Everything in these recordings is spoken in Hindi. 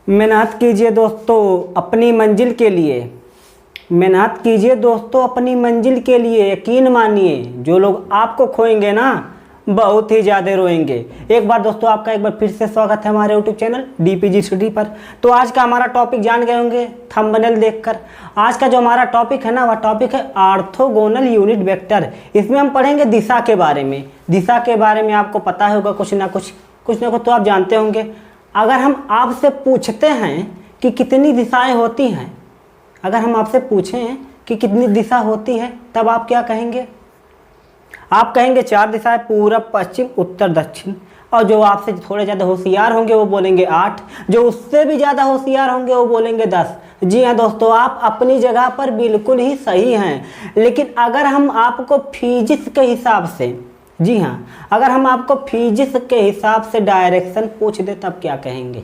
मेहनत कीजिए दोस्तों अपनी मंजिल के लिए। मेहनत कीजिए दोस्तों अपनी मंजिल के लिए। यकीन मानिए जो लोग आपको खोएंगे ना बहुत ही ज़्यादा रोएंगे। एक बार दोस्तों आपका एक बार फिर से स्वागत है हमारे यूट्यूब चैनल DPG स्टडी पर। तो आज का हमारा टॉपिक जान गए होंगे थंबनेल देखकर। आज का जो हमारा टॉपिक है ना वह टॉपिक है ऑर्थोगोनल यूनिट वेक्टर। इसमें हम पढ़ेंगे दिशा के बारे में। दिशा के बारे में आपको पता होगा कुछ ना कुछ तो आप जानते होंगे। अगर हम आपसे पूछते हैं कि कितनी दिशाएं होती हैं, अगर हम आपसे पूछें कि कितनी दिशा होती है तब आप क्या कहेंगे? आप कहेंगे 4 दिशाएं, पूरब पश्चिम उत्तर दक्षिण। और जो आपसे थोड़े ज़्यादा होशियार होंगे वो बोलेंगे 8, जो उससे भी ज़्यादा होशियार होंगे वो बोलेंगे 10। जी हाँ दोस्तों, आप अपनी जगह पर बिल्कुल ही सही हैं। लेकिन अगर हम आपको फिजिक्स के हिसाब से, जी हाँ, अगर हम आपको फिजिक्स के हिसाब से डायरेक्शन पूछ दे तब क्या कहेंगे?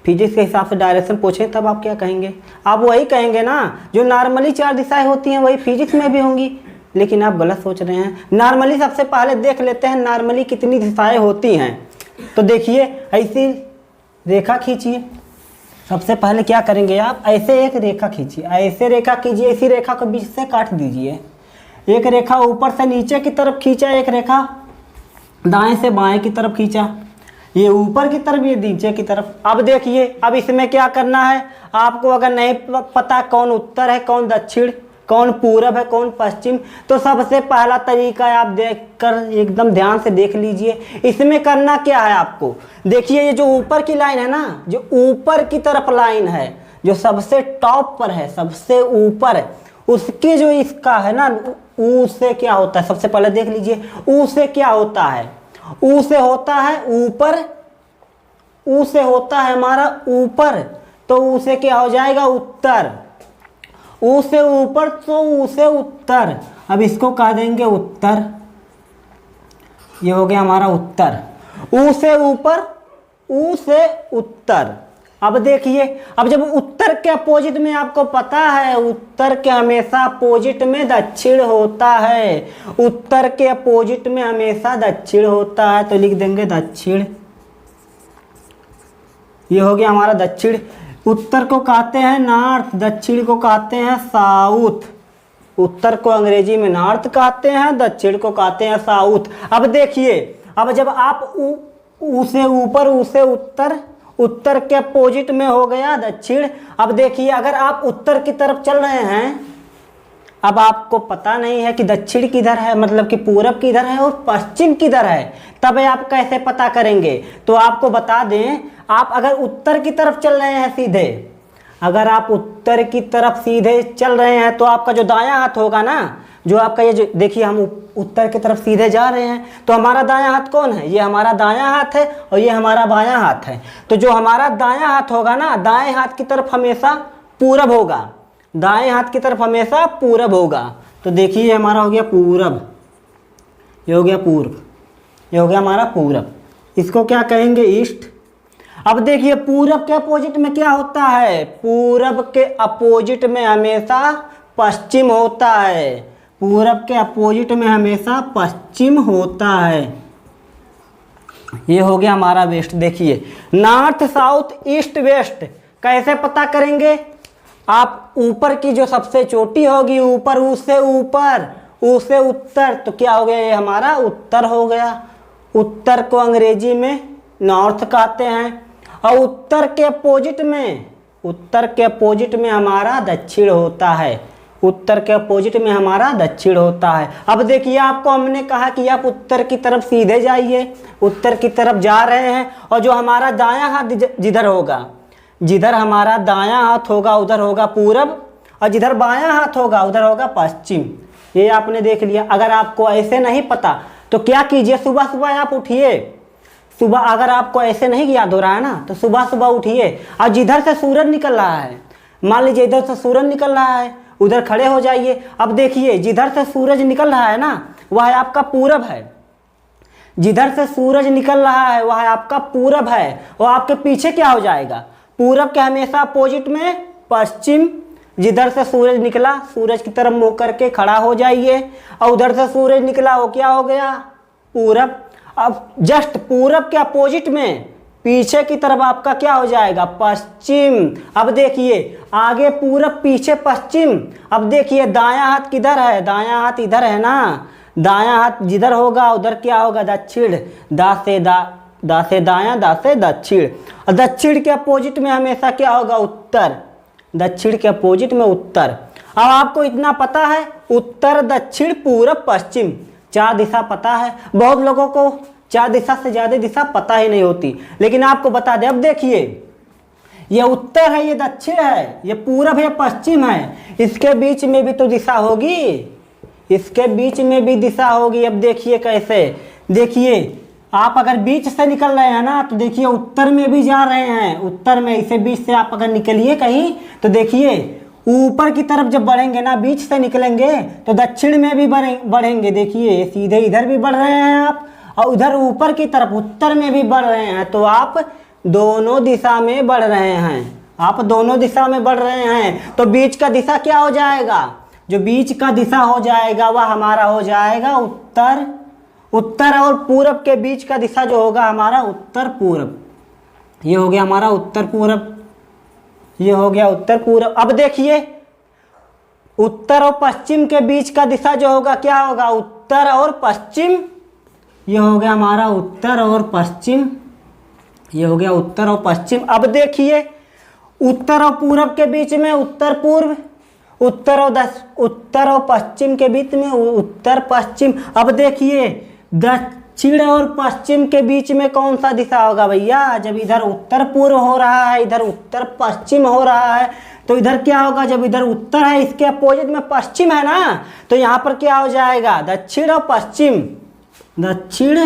फिजिक्स के हिसाब से डायरेक्शन पूछें तब आप क्या कहेंगे? आप वही कहेंगे ना जो नॉर्मली 4 दिशाएं होती हैं वही फिजिक्स में भी होंगी। लेकिन आप गलत सोच रहे हैं। नॉर्मली सबसे पहले देख लेते हैं नॉर्मली कितनी दिशाएं होती हैं। तो देखिए ऐसी रेखा खींचिए। सबसे पहले क्या करेंगे आप? ऐसे एक रेखा खींचिए, ऐसे रेखा कीजिए, इसी रेखा को बीच से काट दीजिए। एक रेखा ऊपर से नीचे की तरफ खींचा, एक रेखा दाएं से बाएं की तरफ खींचा, ये ऊपर की तरफ ये नीचे की तरफ। अब देखिए अब इसमें क्या करना है आपको। अगर नहीं पता कौन उत्तर है कौन दक्षिण, कौन पूरब है कौन पश्चिम, तो सबसे पहला तरीका है आप देखकर एकदम ध्यान से देख लीजिए। इसमें करना क्या है आपको? देखिए ये जो ऊपर की लाइन है ना, जो ऊपर की तरफ लाइन है, जो सबसे टॉप पर है, सबसे ऊपर है, उसके जो इसका है ना ऊ से क्या होता है? सबसे पहले देख लीजिए ऊ से क्या होता है। ऊ से होता है ऊपर, ऊ से होता है हमारा ऊपर, तो ऊ से क्या हो जाएगा? उत्तर। ऊ से ऊपर तो ऊ से उत्तर। अब इसको कह देंगे उत्तर। ये हो गया हमारा उत्तर। ऊ से ऊपर, ऊ से उत्तर। अब देखिए अब जब उत्तर के अपोजिट में आपको पता है उत्तर के हमेशा अपोजिट में दक्षिण होता है। उत्तर के अपोजिट में हमेशा दक्षिण होता है, तो लिख देंगे दक्षिण। ये हो गया हमारा दक्षिण। उत्तर को कहते हैं नॉर्थ, दक्षिण को कहते हैं साउथ। उत्तर को अंग्रेजी में नॉर्थ कहते हैं, दक्षिण को कहते हैं साउथ। अब देखिए अब जब आप ऊ से ऊपर, ऊ से उत्तर, उत्तर के अपोजिट में हो गया दक्षिण। अब देखिए अगर आप उत्तर की तरफ चल रहे हैं, अब आपको पता नहीं है कि दक्षिण किधर है, मतलब कि पूरब किधर है और पश्चिम किधर है, तब आप कैसे पता करेंगे? तो आपको बता दें, आप अगर उत्तर की तरफ चल रहे हैं सीधे, अगर आप उत्तर की तरफ सीधे चल रहे हैं तो आपका जो दायां हाथ होगा ना, जो आपका ये जो देखिए हम उत्तर की तरफ सीधे जा रहे हैं, तो हमारा दायां हाथ कौन है? ये हमारा दायां हाथ है और ये हमारा बायां हाथ है। तो जो हमारा दायां हाथ होगा ना, दाएं हाथ की तरफ हमेशा पूरब होगा, दाएं हाथ की तरफ हमेशा पूरब होगा। तो देखिए ये हमारा हो गया पूरब, ये हो गया पूर्व, ये हो गया हमारा पूरब। इसको क्या कहेंगे? ईस्ट। अब देखिए पूरब के अपोजिट में क्या होता है? पूरब के अपोजिट में हमेशा पश्चिम होता है। पूरब के अपोजिट में हमेशा पश्चिम होता है। ये हो गया हमारा वेस्ट। देखिए नॉर्थ साउथ ईस्ट वेस्ट कैसे पता करेंगे? आप ऊपर की जो सबसे चोटी होगी ऊपर, उससे ऊपर, उससे उत्तर, तो क्या हो गया? ये हमारा उत्तर हो गया। उत्तर को अंग्रेजी में नॉर्थ कहते हैं और उत्तर के अपोजिट में, उत्तर के अपोजिट में हमारा दक्षिण होता है। उत्तर के अपोजिट में हमारा दक्षिण होता है। अब देखिए आपको हमने कहा कि आप उत्तर की तरफ सीधे जाइए, उत्तर की तरफ जा रहे हैं और जो हमारा दायां हाथ जिधर होगा, जिधर हमारा दायां हाथ होगा उधर होगा पूरब और जिधर बायां हाथ होगा उधर होगा पश्चिम। ये आपने देख लिया। अगर आपको ऐसे नहीं पता तो क्या कीजिए, सुबह सुबह आप उठिए। सुबह अगर आपको ऐसे नहीं याद हो रहा है ना तो सुबह सुबह उठिए और जिधर से सूरज निकल रहा है, मान लीजिए इधर से सूरज निकल रहा है, उधर खड़े हो जाइए। अब देखिए जिधर से सूरज निकल रहा है ना वह आपका पूरब है, जिधर से सूरज निकल रहा है वह आपका पूरब है। और आपके पीछे क्या हो जाएगा? पूरब के हमेशा अपोजिट में पश्चिम। जिधर से सूरज निकला सूरज की तरफ मुंह करके खड़ा हो जाइए और उधर से सूरज निकला वो क्या हो गया? पूरब। अब जस्ट पूरब के अपोजिट में पीछे की तरफ आपका क्या हो जाएगा, पश्चिम। अब देखिए आगे पूरब, पीछे पश्चिम। अब देखिए दायां हाथ किधर है, दायां हाथ इधर है ना, दायां हाथ जिधर होगा उधर क्या होगा, दक्षिण। दा से दायां, दा से दक्षिण। और दक्षिण के अपोजिट में हमेशा क्या होगा, उत्तर। दक्षिण के अपोजिट में उत्तर। अब आपको इतना पता है, उत्तर दक्षिण पूरब पश्चिम, 4 दिशा पता है। बहुत लोगों को 4 दिशा से ज्यादा दिशा पता ही नहीं होती, लेकिन आपको बता दें। अब देखिए ये उत्तर है, ये दक्षिण है, ये पूरब है, पश्चिम है, इसके बीच में भी तो दिशा होगी, इसके बीच में भी दिशा होगी। अब देखिए कैसे, देखिए आप अगर बीच से निकल रहे हैं ना, तो देखिए उत्तर में भी जा रहे हैं, उत्तर में, इसे बीच से आप अगर निकलिए कहीं तो देखिए ऊपर की तरफ जब बढ़ेंगे ना, बीच से निकलेंगे तो दक्षिण में भी बढ़ेंगे। देखिए सीधे इधर भी बढ़ रहे हैं आप, और उधर ऊपर की तरफ उत्तर में भी बढ़ रहे हैं, तो आप दोनों दिशा में बढ़ रहे हैं, आप दोनों दिशा में बढ़ रहे हैं। तो बीच का दिशा क्या हो जाएगा, जो बीच का दिशा हो जाएगा वह हमारा हो जाएगा उत्तर। उत्तर और पूरब के बीच का दिशा जो होगा हमारा उत्तर पूरब। ये हो गया हमारा उत्तर पूरब, ये हो गया उत्तर पूरब। अब देखिए उत्तर और पश्चिम के बीच का दिशा जो होगा क्या होगा, उत्तर और पश्चिम। ये हो गया हमारा उत्तर और पश्चिम, ये हो गया उत्तर और पश्चिम। अब देखिए उत्तर और पूरब के बीच में उत्तर पूर्व, उत्तर और पश्चिम के बीच में उत्तर पश्चिम। अब देखिए दक्षिण और पश्चिम के बीच में कौन सा दिशा होगा भैया, जब इधर उत्तर पूर्व हो रहा है, इधर उत्तर पश्चिम हो रहा है, तो इधर क्या होगा, जब इधर उत्तर है इसके अपोजिट में पश्चिम है ना, तो यहाँ पर क्या हो जाएगा, दक्षिण और पश्चिम। दक्षिण,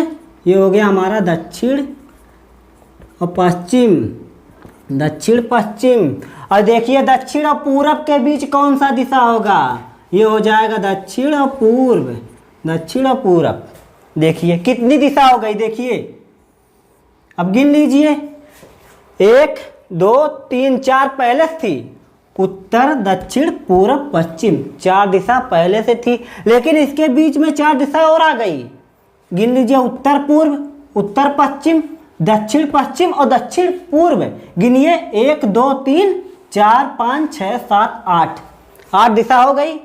ये हो गया हमारा दक्षिण और पश्चिम, दक्षिण पश्चिम। और देखिए दक्षिण और पूरब के बीच कौन सा दिशा होगा, ये हो जाएगा दक्षिण और पूर्व, दक्षिण और पूरब। देखिए कितनी दिशा हो गई, देखिए अब गिन लीजिए, 1 2 3 4 पहले थी, उत्तर दक्षिण पूरब पश्चिम, 4 दिशा पहले से थी, लेकिन इसके बीच में 4 दिशा और आ गई। गिन लीजिए, उत्तर पूर्व, उत्तर पश्चिम, दक्षिण पश्चिम और दक्षिण पूर्व। गिनिए 1 2 3 4 5 6 7 8, 8 दिशा हो गई।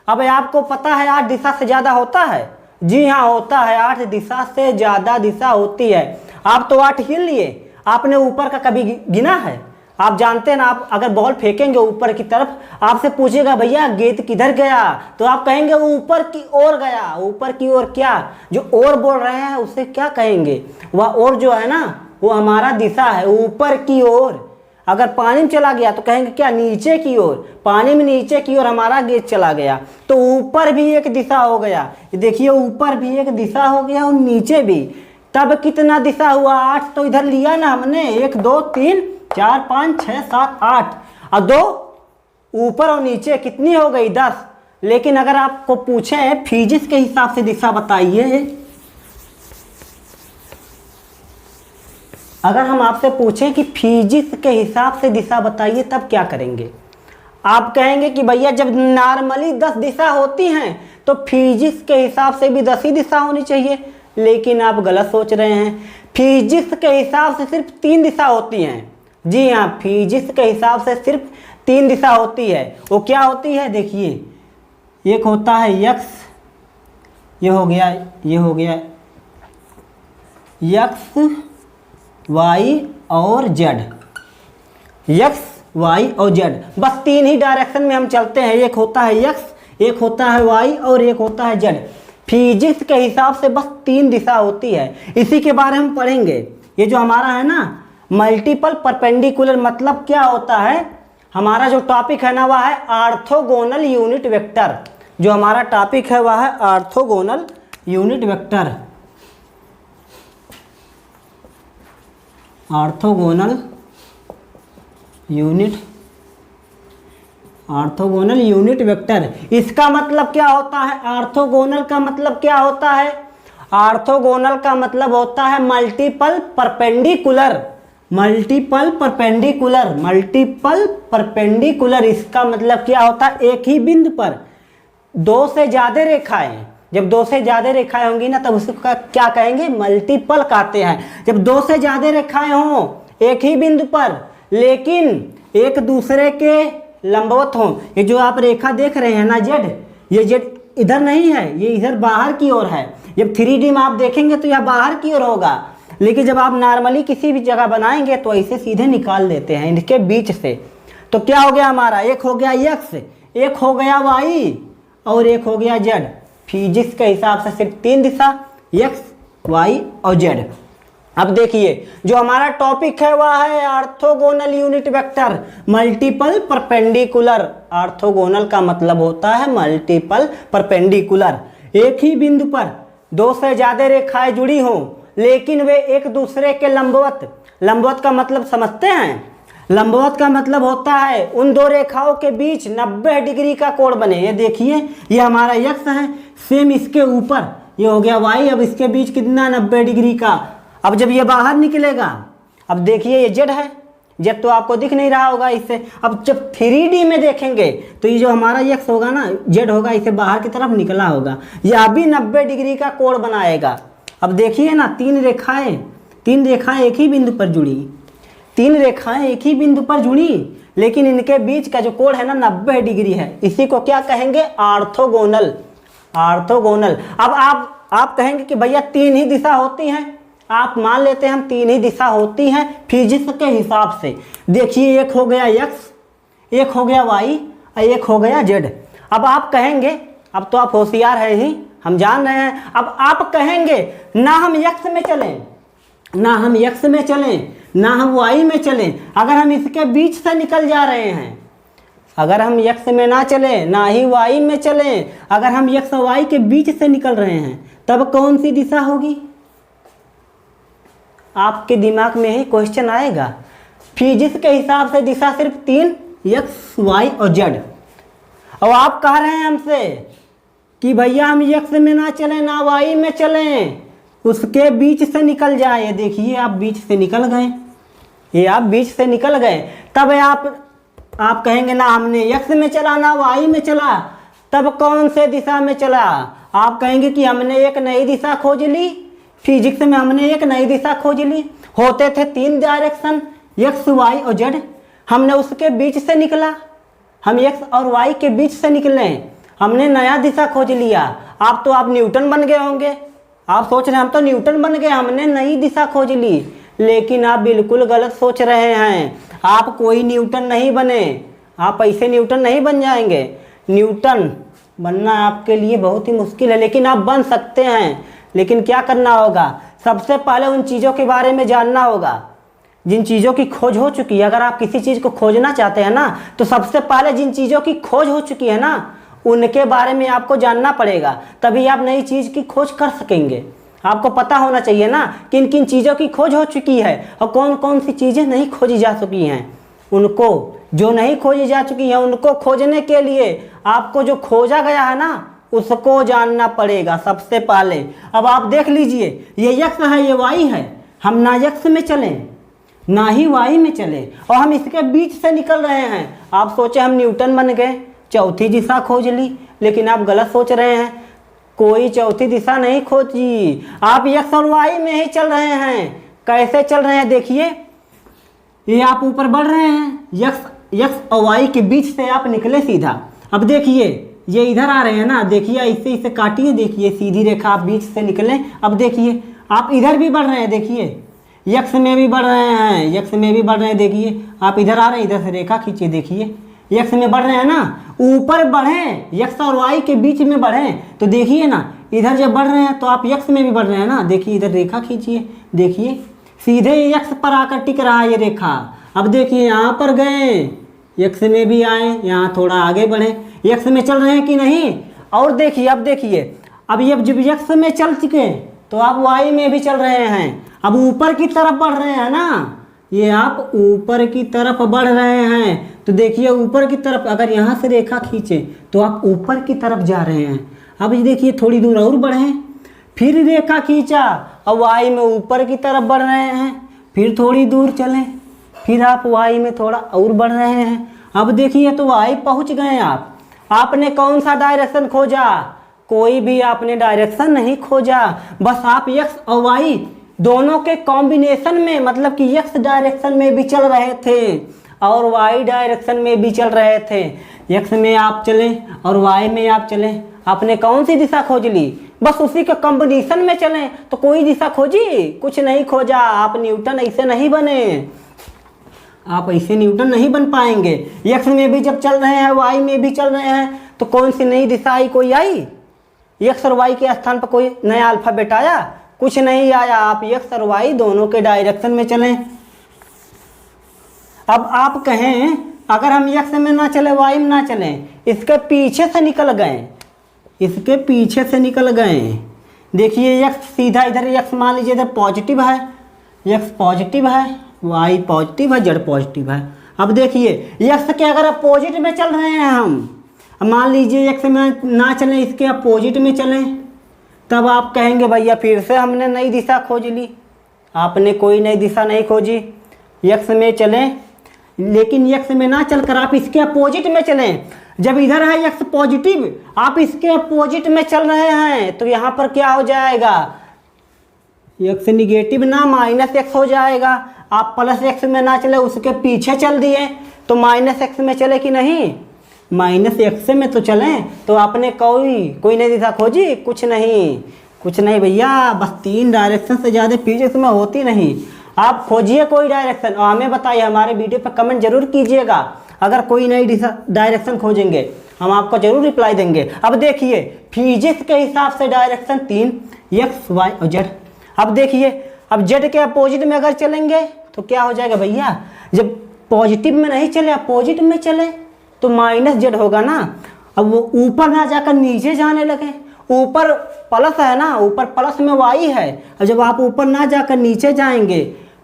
अब आपको पता है 8 दिशा से ज्यादा होता है, जी हाँ होता है, 8 दिशा से ज्यादा दिशा होती है। आप तो 8 गिन लिए, आपने ऊपर का कभी गिना है? आप जानते हैं ना, आप अगर बॉल फेंकेंगे ऊपर की तरफ, आपसे पूछेगा भैया गेंद किधर गया, तो आप कहेंगे वो ऊपर की ओर गया। ऊपर की ओर क्या, जो ओर बोल रहे हैं उसे क्या कहेंगे, वह ओर जो है ना वो हमारा दिशा है, ऊपर की ओर। अगर पानी में चला गया तो कहेंगे क्या, नीचे की ओर। पानी में नीचे की ओर हमारा गेंद चला गया, तो ऊपर भी एक दिशा हो गया। देखिए ऊपर भी एक दिशा हो गया और नीचे भी। तब कितना दिशा हुआ, 8 तो इधर लिया ना हमने, 1 2 3 4 5 6 7 8, और 2 ऊपर और नीचे, कितनी हो गई, 10। लेकिन अगर आपको पूछे फिजिक्स के हिसाब से दिशा बताइए, अगर हम आपसे पूछें कि फिजिक्स के हिसाब से दिशा बताइए, तब क्या करेंगे? आप कहेंगे कि भैया जब नॉर्मली 10 दिशा होती हैं तो फिजिक्स के हिसाब से भी 10 ही दिशा होनी चाहिए, लेकिन आप गलत सोच रहे हैं। फिजिक्स के हिसाब से सिर्फ 3 दिशा होती हैं। जी हाँ, फिजिक्स के हिसाब से सिर्फ 3 दिशा होती है। वो क्या होती है, देखिए एक होता है यक्स, ये हो गया यक्स वाई और जेड, यक्स वाई और जेड, बस 3 ही डायरेक्शन में हम चलते हैं। एक होता है यक्स, एक होता है वाई और एक होता है जेड। फिजिक्स के हिसाब से बस 3 दिशा होती है, इसी के बारे में पढ़ेंगे। ये जो हमारा है ना मल्टीपल परपेंडिकुलर, मतलब क्या होता है, हमारा जो टॉपिक है ना वह है ऑर्थोगोनल यूनिट वेक्टर। जो हमारा टॉपिक है वह है orthogonal unit vector, orthogonal unit vector. इसका मतलब क्या होता है, ऑर्थोगोनल का मतलब क्या होता है, ऑर्थोगोनल का मतलब होता है मल्टीपल परपेंडिकुलर, मल्टीपल परपेंडिकुलर। इसका मतलब क्या होता है, एक ही बिंदु पर 2 से ज्यादा रेखाएं, जब दो से ज़्यादा रेखाएं होंगी ना तब उसको क्या कहेंगे, मल्टीपल कहते हैं। जब दो से ज़्यादा रेखाएं हों एक ही बिंदु पर लेकिन एक दूसरे के लंबवत हों, ये जो आप रेखा देख रहे हैं ना जेड, ये जेड इधर नहीं है, ये इधर बाहर की ओर है। जब 3D में आप देखेंगे तो यह बाहर की ओर होगा, लेकिन जब आप नॉर्मली किसी भी जगह बनाएंगे तो ऐसे सीधे निकाल देते हैं इनके बीच से। तो क्या हो गया हमारा, एक हो गया एक्स, एक हो गया वाई और एक हो गया जेड। फिजिक्स के हिसाब से सिर्फ 3 दिशा, एक्स वाई और जेड। अब देखिए जो हमारा टॉपिक है वह है orthogonal unit vector multiple perpendicular. Orthogonal का मतलब होता है मल्टीपल परपेंडिकुलर। एक ही बिंदु पर दो से ज्यादा रेखाएं जुड़ी हों लेकिन वे एक दूसरे के लंबवत, लंबवत का मतलब समझते हैं, लंबवत का मतलब होता है उन दो रेखाओं के बीच 90 डिग्री का कोण बने। ये देखिए ये हमारा एक्स है, सेम इसके ऊपर ये हो गया वाई, अब इसके बीच कितना 90 डिग्री का। अब जब ये बाहर निकलेगा, अब देखिए ये जेड है, जेड तो आपको दिख नहीं रहा होगा इससे। अब जब 3D में देखेंगे तो ये जो हमारा एक्स होगा ना, जेड होगा, इसे बाहर की तरफ निकला होगा, यह भी 90 डिग्री का कोण बनाएगा। अब देखिए ना तीन रेखाएं एक ही बिंदु पर जुड़ी, तीन रेखाएं एक ही बिंदु पर जुड़ी लेकिन इनके बीच का जो कोण है ना 90 डिग्री है, इसी को क्या कहेंगे, ऑर्थोगोनल। ऑर्थोगोनल। अब आप कहेंगे कि भैया 3 ही दिशा होती हैं, आप मान लेते हैं हम 3 ही दिशा होती हैं फिजिक्स के हिसाब से। देखिए एक हो गया एक्स, एक हो गया वाई और एक हो गया जेड। अब आप कहेंगे, अब तो आप होशियार हैं ही, हम जान रहे हैं, अब आप कहेंगे ना हम एक्स में चलें, ना हम एक्स में चलें, ना हम वाई में चलें, अगर हम इसके बीच से निकल जा रहे हैं, अगर हम एक्स में ना चलें ना ही वाई में चलें, अगर हम एक्स और वाई के बीच से निकल रहे हैं तब कौन सी दिशा होगी, आपके दिमाग में ही क्वेश्चन आएगा। फिजिक्स के हिसाब से दिशा सिर्फ 3, एक्स वाई और जेड। और आप कह रहे हैं हमसे कि भैया हम एक्स में ना चलें ना वाई में चलें, उसके बीच से निकल जाए। ये देखिए आप बीच से निकल गए, ये आप बीच से निकल गए, तब आप कहेंगे ना हमने एक्स में चला ना वाई में चला, तब कौन से दिशा में चला, आप कहेंगे कि हमने एक नई दिशा खोज ली, फिजिक्स में हमने एक नई दिशा खोज ली। होते थे 3 डायरेक्शन एक्स वाई और जेड, हमने उसके बीच से निकला, हम एक्स और वाई के बीच से निकले, हमने नया दिशा खोज लिया। आप न्यूटन बन गए होंगे, आप सोच रहे हैं हम तो न्यूटन बन गए, हमने नई दिशा खोज ली, लेकिन आप बिल्कुल गलत सोच रहे हैं। आप कोई न्यूटन नहीं बने, आप ऐसे न्यूटन नहीं बन जाएंगे। न्यूटन बनना आपके लिए बहुत ही मुश्किल है, लेकिन आप बन सकते हैं। लेकिन क्या करना होगा, सबसे पहले उन चीज़ों के बारे में जानना होगा जिन चीज़ों की खोज हो चुकी है। अगर आप किसी चीज़ को खोजना चाहते हैं ना, तो सबसे पहले जिन चीज़ों की खोज हो चुकी है ना उनके बारे में आपको जानना पड़ेगा, तभी आप नई चीज़ की खोज कर सकेंगे। आपको पता होना चाहिए ना किन किन चीज़ों की खोज हो चुकी है और कौन कौन सी चीज़ें नहीं खोजी जा चुकी हैं। उनको जो नहीं खोजी जा चुकी हैं उनको खोजने के लिए आपको जो खोजा गया है ना उसको जानना पड़ेगा सबसे पहले। अब आप देख लीजिए ये एक्स है ये वाई है, हम ना एक्स में चलें ना ही वाई में चले और हम इसके बीच से निकल रहे हैं। आप सोचे हम न्यूटन बन गए, चौथी दिशा खोज ली, लेकिन आप गलत सोच रहे हैं। कोई चौथी दिशा नहीं खोजी, आप एक्स और वाई में ही चल रहे हैं। कैसे चल रहे हैं देखिए, ये आप ऊपर बढ़ रहे हैं, एक्स और वाई के बीच से आप निकले सीधा। अब देखिए ये इधर आ रहे हैं ना, देखिए इसे काटिए, देखिए सीधी रेखा आप बीच से निकले। अब देखिए आप इधर भी बढ़ रहे हैं, देखिए एक्स में भी बढ़ रहे हैं, एक्स में भी बढ़ रहे हैं। देखिए आप इधर आ रहे हैं, इधर से रेखा खींचिए, देखिए एक्स में बढ़ रहे हैं ना, ऊपर बढ़ें, एक्स और वाई के बीच में बढ़ें तो देखिए ना इधर जब बढ़ रहे हैं तो आप एक्स में भी बढ़ रहे हैं ना। देखिए इधर रेखा खींचिए, देखिए सीधे एक्स पर आकर टिक रहा है ये रेखा। अब देखिए यहाँ पर गए, एक्स में भी आए, यहाँ थोड़ा आगे बढ़े, एक्स में चल रहे हैं कि नहीं। और देखिए अब देखिए अब ये जब एक्स में चल चुके तो आप वाई में भी चल रहे हैं। अब ऊपर की तरफ बढ़ रहे हैं ना, ये आप ऊपर की तरफ बढ़ रहे हैं तो देखिए ऊपर की तरफ अगर यहाँ से रेखा खींचे तो आप ऊपर की तरफ जा रहे हैं। अब ये देखिए थोड़ी दूर और बढ़े, फिर रेखा खींचा और वाई में ऊपर की तरफ बढ़ रहे हैं, फिर थोड़ी दूर चलें, फिर आप वाई में थोड़ा और बढ़ रहे हैं। अब देखिए तो वाई पहुँच गए आप। आपने कौन सा डायरेक्शन खोजा, कोई भी आपने डायरेक्शन नहीं खोजा, बस आप एक्स और वाई दोनों के कॉम्बिनेशन में, मतलब कि एक्स डायरेक्शन में भी चल रहे थे और वाई डायरेक्शन में भी चल रहे थे। एक्स में आप चले और वाई में आप चले, आपने कौन सी दिशा खोज ली? बस उसी के कॉम्बिनेशन में चलें तो कोई दिशा खोजी? कुछ नहीं खोजा। आप न्यूटन ऐसे नहीं बने, आप ऐसे न्यूटन नहीं बन पाएंगे। एक्स में भी जब चल रहे हैं, वाई में भी चल रहे हैं, तो कौन सी नई दिशा आई? कोई आई? एक्स और वाई के स्थान पर कोई नया अल्फाबेट आया? कुछ नहीं आया। आप एक्स और वाई दोनों के डायरेक्शन में चलें। अब आप कहें अगर हम एक्स में ना चले, वाई में ना चलें, इसके पीछे से निकल गए, इसके पीछे से निकल गए। देखिए एक्स सीधा इधर, एक्स मान लीजिए इधर पॉजिटिव है, एक्स पॉजिटिव है, वाई पॉजिटिव है, जेड पॉजिटिव है। अब देखिए एक्स के अगर अपोजिट में चल रहे हैं हम, मान लीजिए एक्स में ना चलें, इसके अपोजिट में चलें, तब आप कहेंगे भैया फिर से हमने नई दिशा खोज ली। आपने कोई नई दिशा नहीं खोजी। एक्स में चलें, लेकिन एक्स में ना चलकर आप इसके अपोजिट में चलें। जब इधर है एक्स पॉजिटिव, आप इसके अपोजिट में चल रहे हैं, तो यहाँ पर क्या हो जाएगा? एक्स निगेटिव ना माइनस एक्स हो जाएगा। आप प्लस एक्स में ना चले, उसके पीछे चल दिए, तो माइनस एक्स में चले कि नहीं? माइनस एक्स में तो चलें। तो आपने कोई नई दिशा खोजी? कुछ नहीं, कुछ नहीं भैया। बस 3 डायरेक्शन से ज़्यादा फिजिक्स में होती नहीं। आप खोजिए कोई डायरेक्शन और हमें बताइए, हमारे वीडियो पर कमेंट जरूर कीजिएगा। अगर कोई नई डायरेक्शन खोजेंगे हम आपको जरूर रिप्लाई देंगे। अब देखिए फिजिक्स के हिसाब से डायरेक्शन 3, एक्स वाई और जेड। अब देखिए, अब जेड के अपोजिट में अगर चलेंगे तो क्या हो जाएगा भैया? जब पॉजिटिव में नहीं चले, अपोजिट में चले, तो माइनस जेड होगा ना। अब वो ऊपर ना जाकर नीचे जाने लगे, ऊपर प्लस है ना, ऊपर प्लस में वाई है। अब जब आप ऊपर ना जाकर नीचे जाएंगे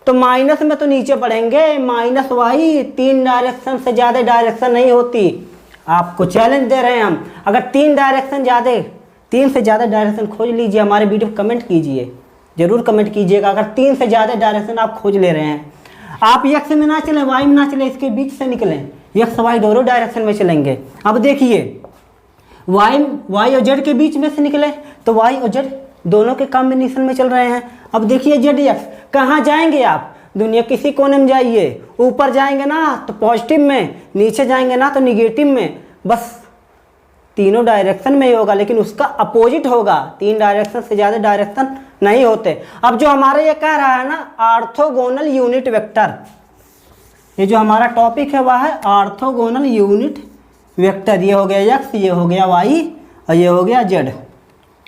तो माइनस में तो नीचे बढ़ेंगे, माइनस वाई। 3 डायरेक्शन से ज़्यादा डायरेक्शन नहीं होती। आपको चैलेंज दे रहे हैं हम, अगर 3 से ज़्यादा डायरेक्शन खोज लीजिए। हमारे वीडियो पर कमेंट कीजिए, जरूर कमेंट कीजिएगा अगर 3 से ज़्यादा डायरेक्शन आप खोज ले रहे हैं। आप एक्स में ना चलें, वाई में ना चलें, इसके बीच से निकलें, एक्स वाई दोनों डायरेक्शन में चलेंगे। अब देखिए वाई और जेड के बीच में से निकले, तो वाई और जेड दोनों के कॉम्बिनेशन में चल रहे हैं। अब देखिए जेड एक्स, कहाँ जाएंगे आप? दुनिया किसी कोने में जाइए, ऊपर जाएंगे ना तो पॉजिटिव में, नीचे जाएंगे ना तो निगेटिव में। बस तीनों डायरेक्शन में ही होगा, लेकिन उसका अपोजिट होगा। 3 डायरेक्शन से ज़्यादा डायरेक्शन नहीं होते। अब जो हमारा ये कह रहा है ना ऑर्थोगोनल यूनिट वेक्टर, ये जो हमारा टॉपिक है वह है ऑर्थोगोनल यूनिट वेक्टर। ये हो गया एक्स, ये हो गया वाई और ये हो गया Z.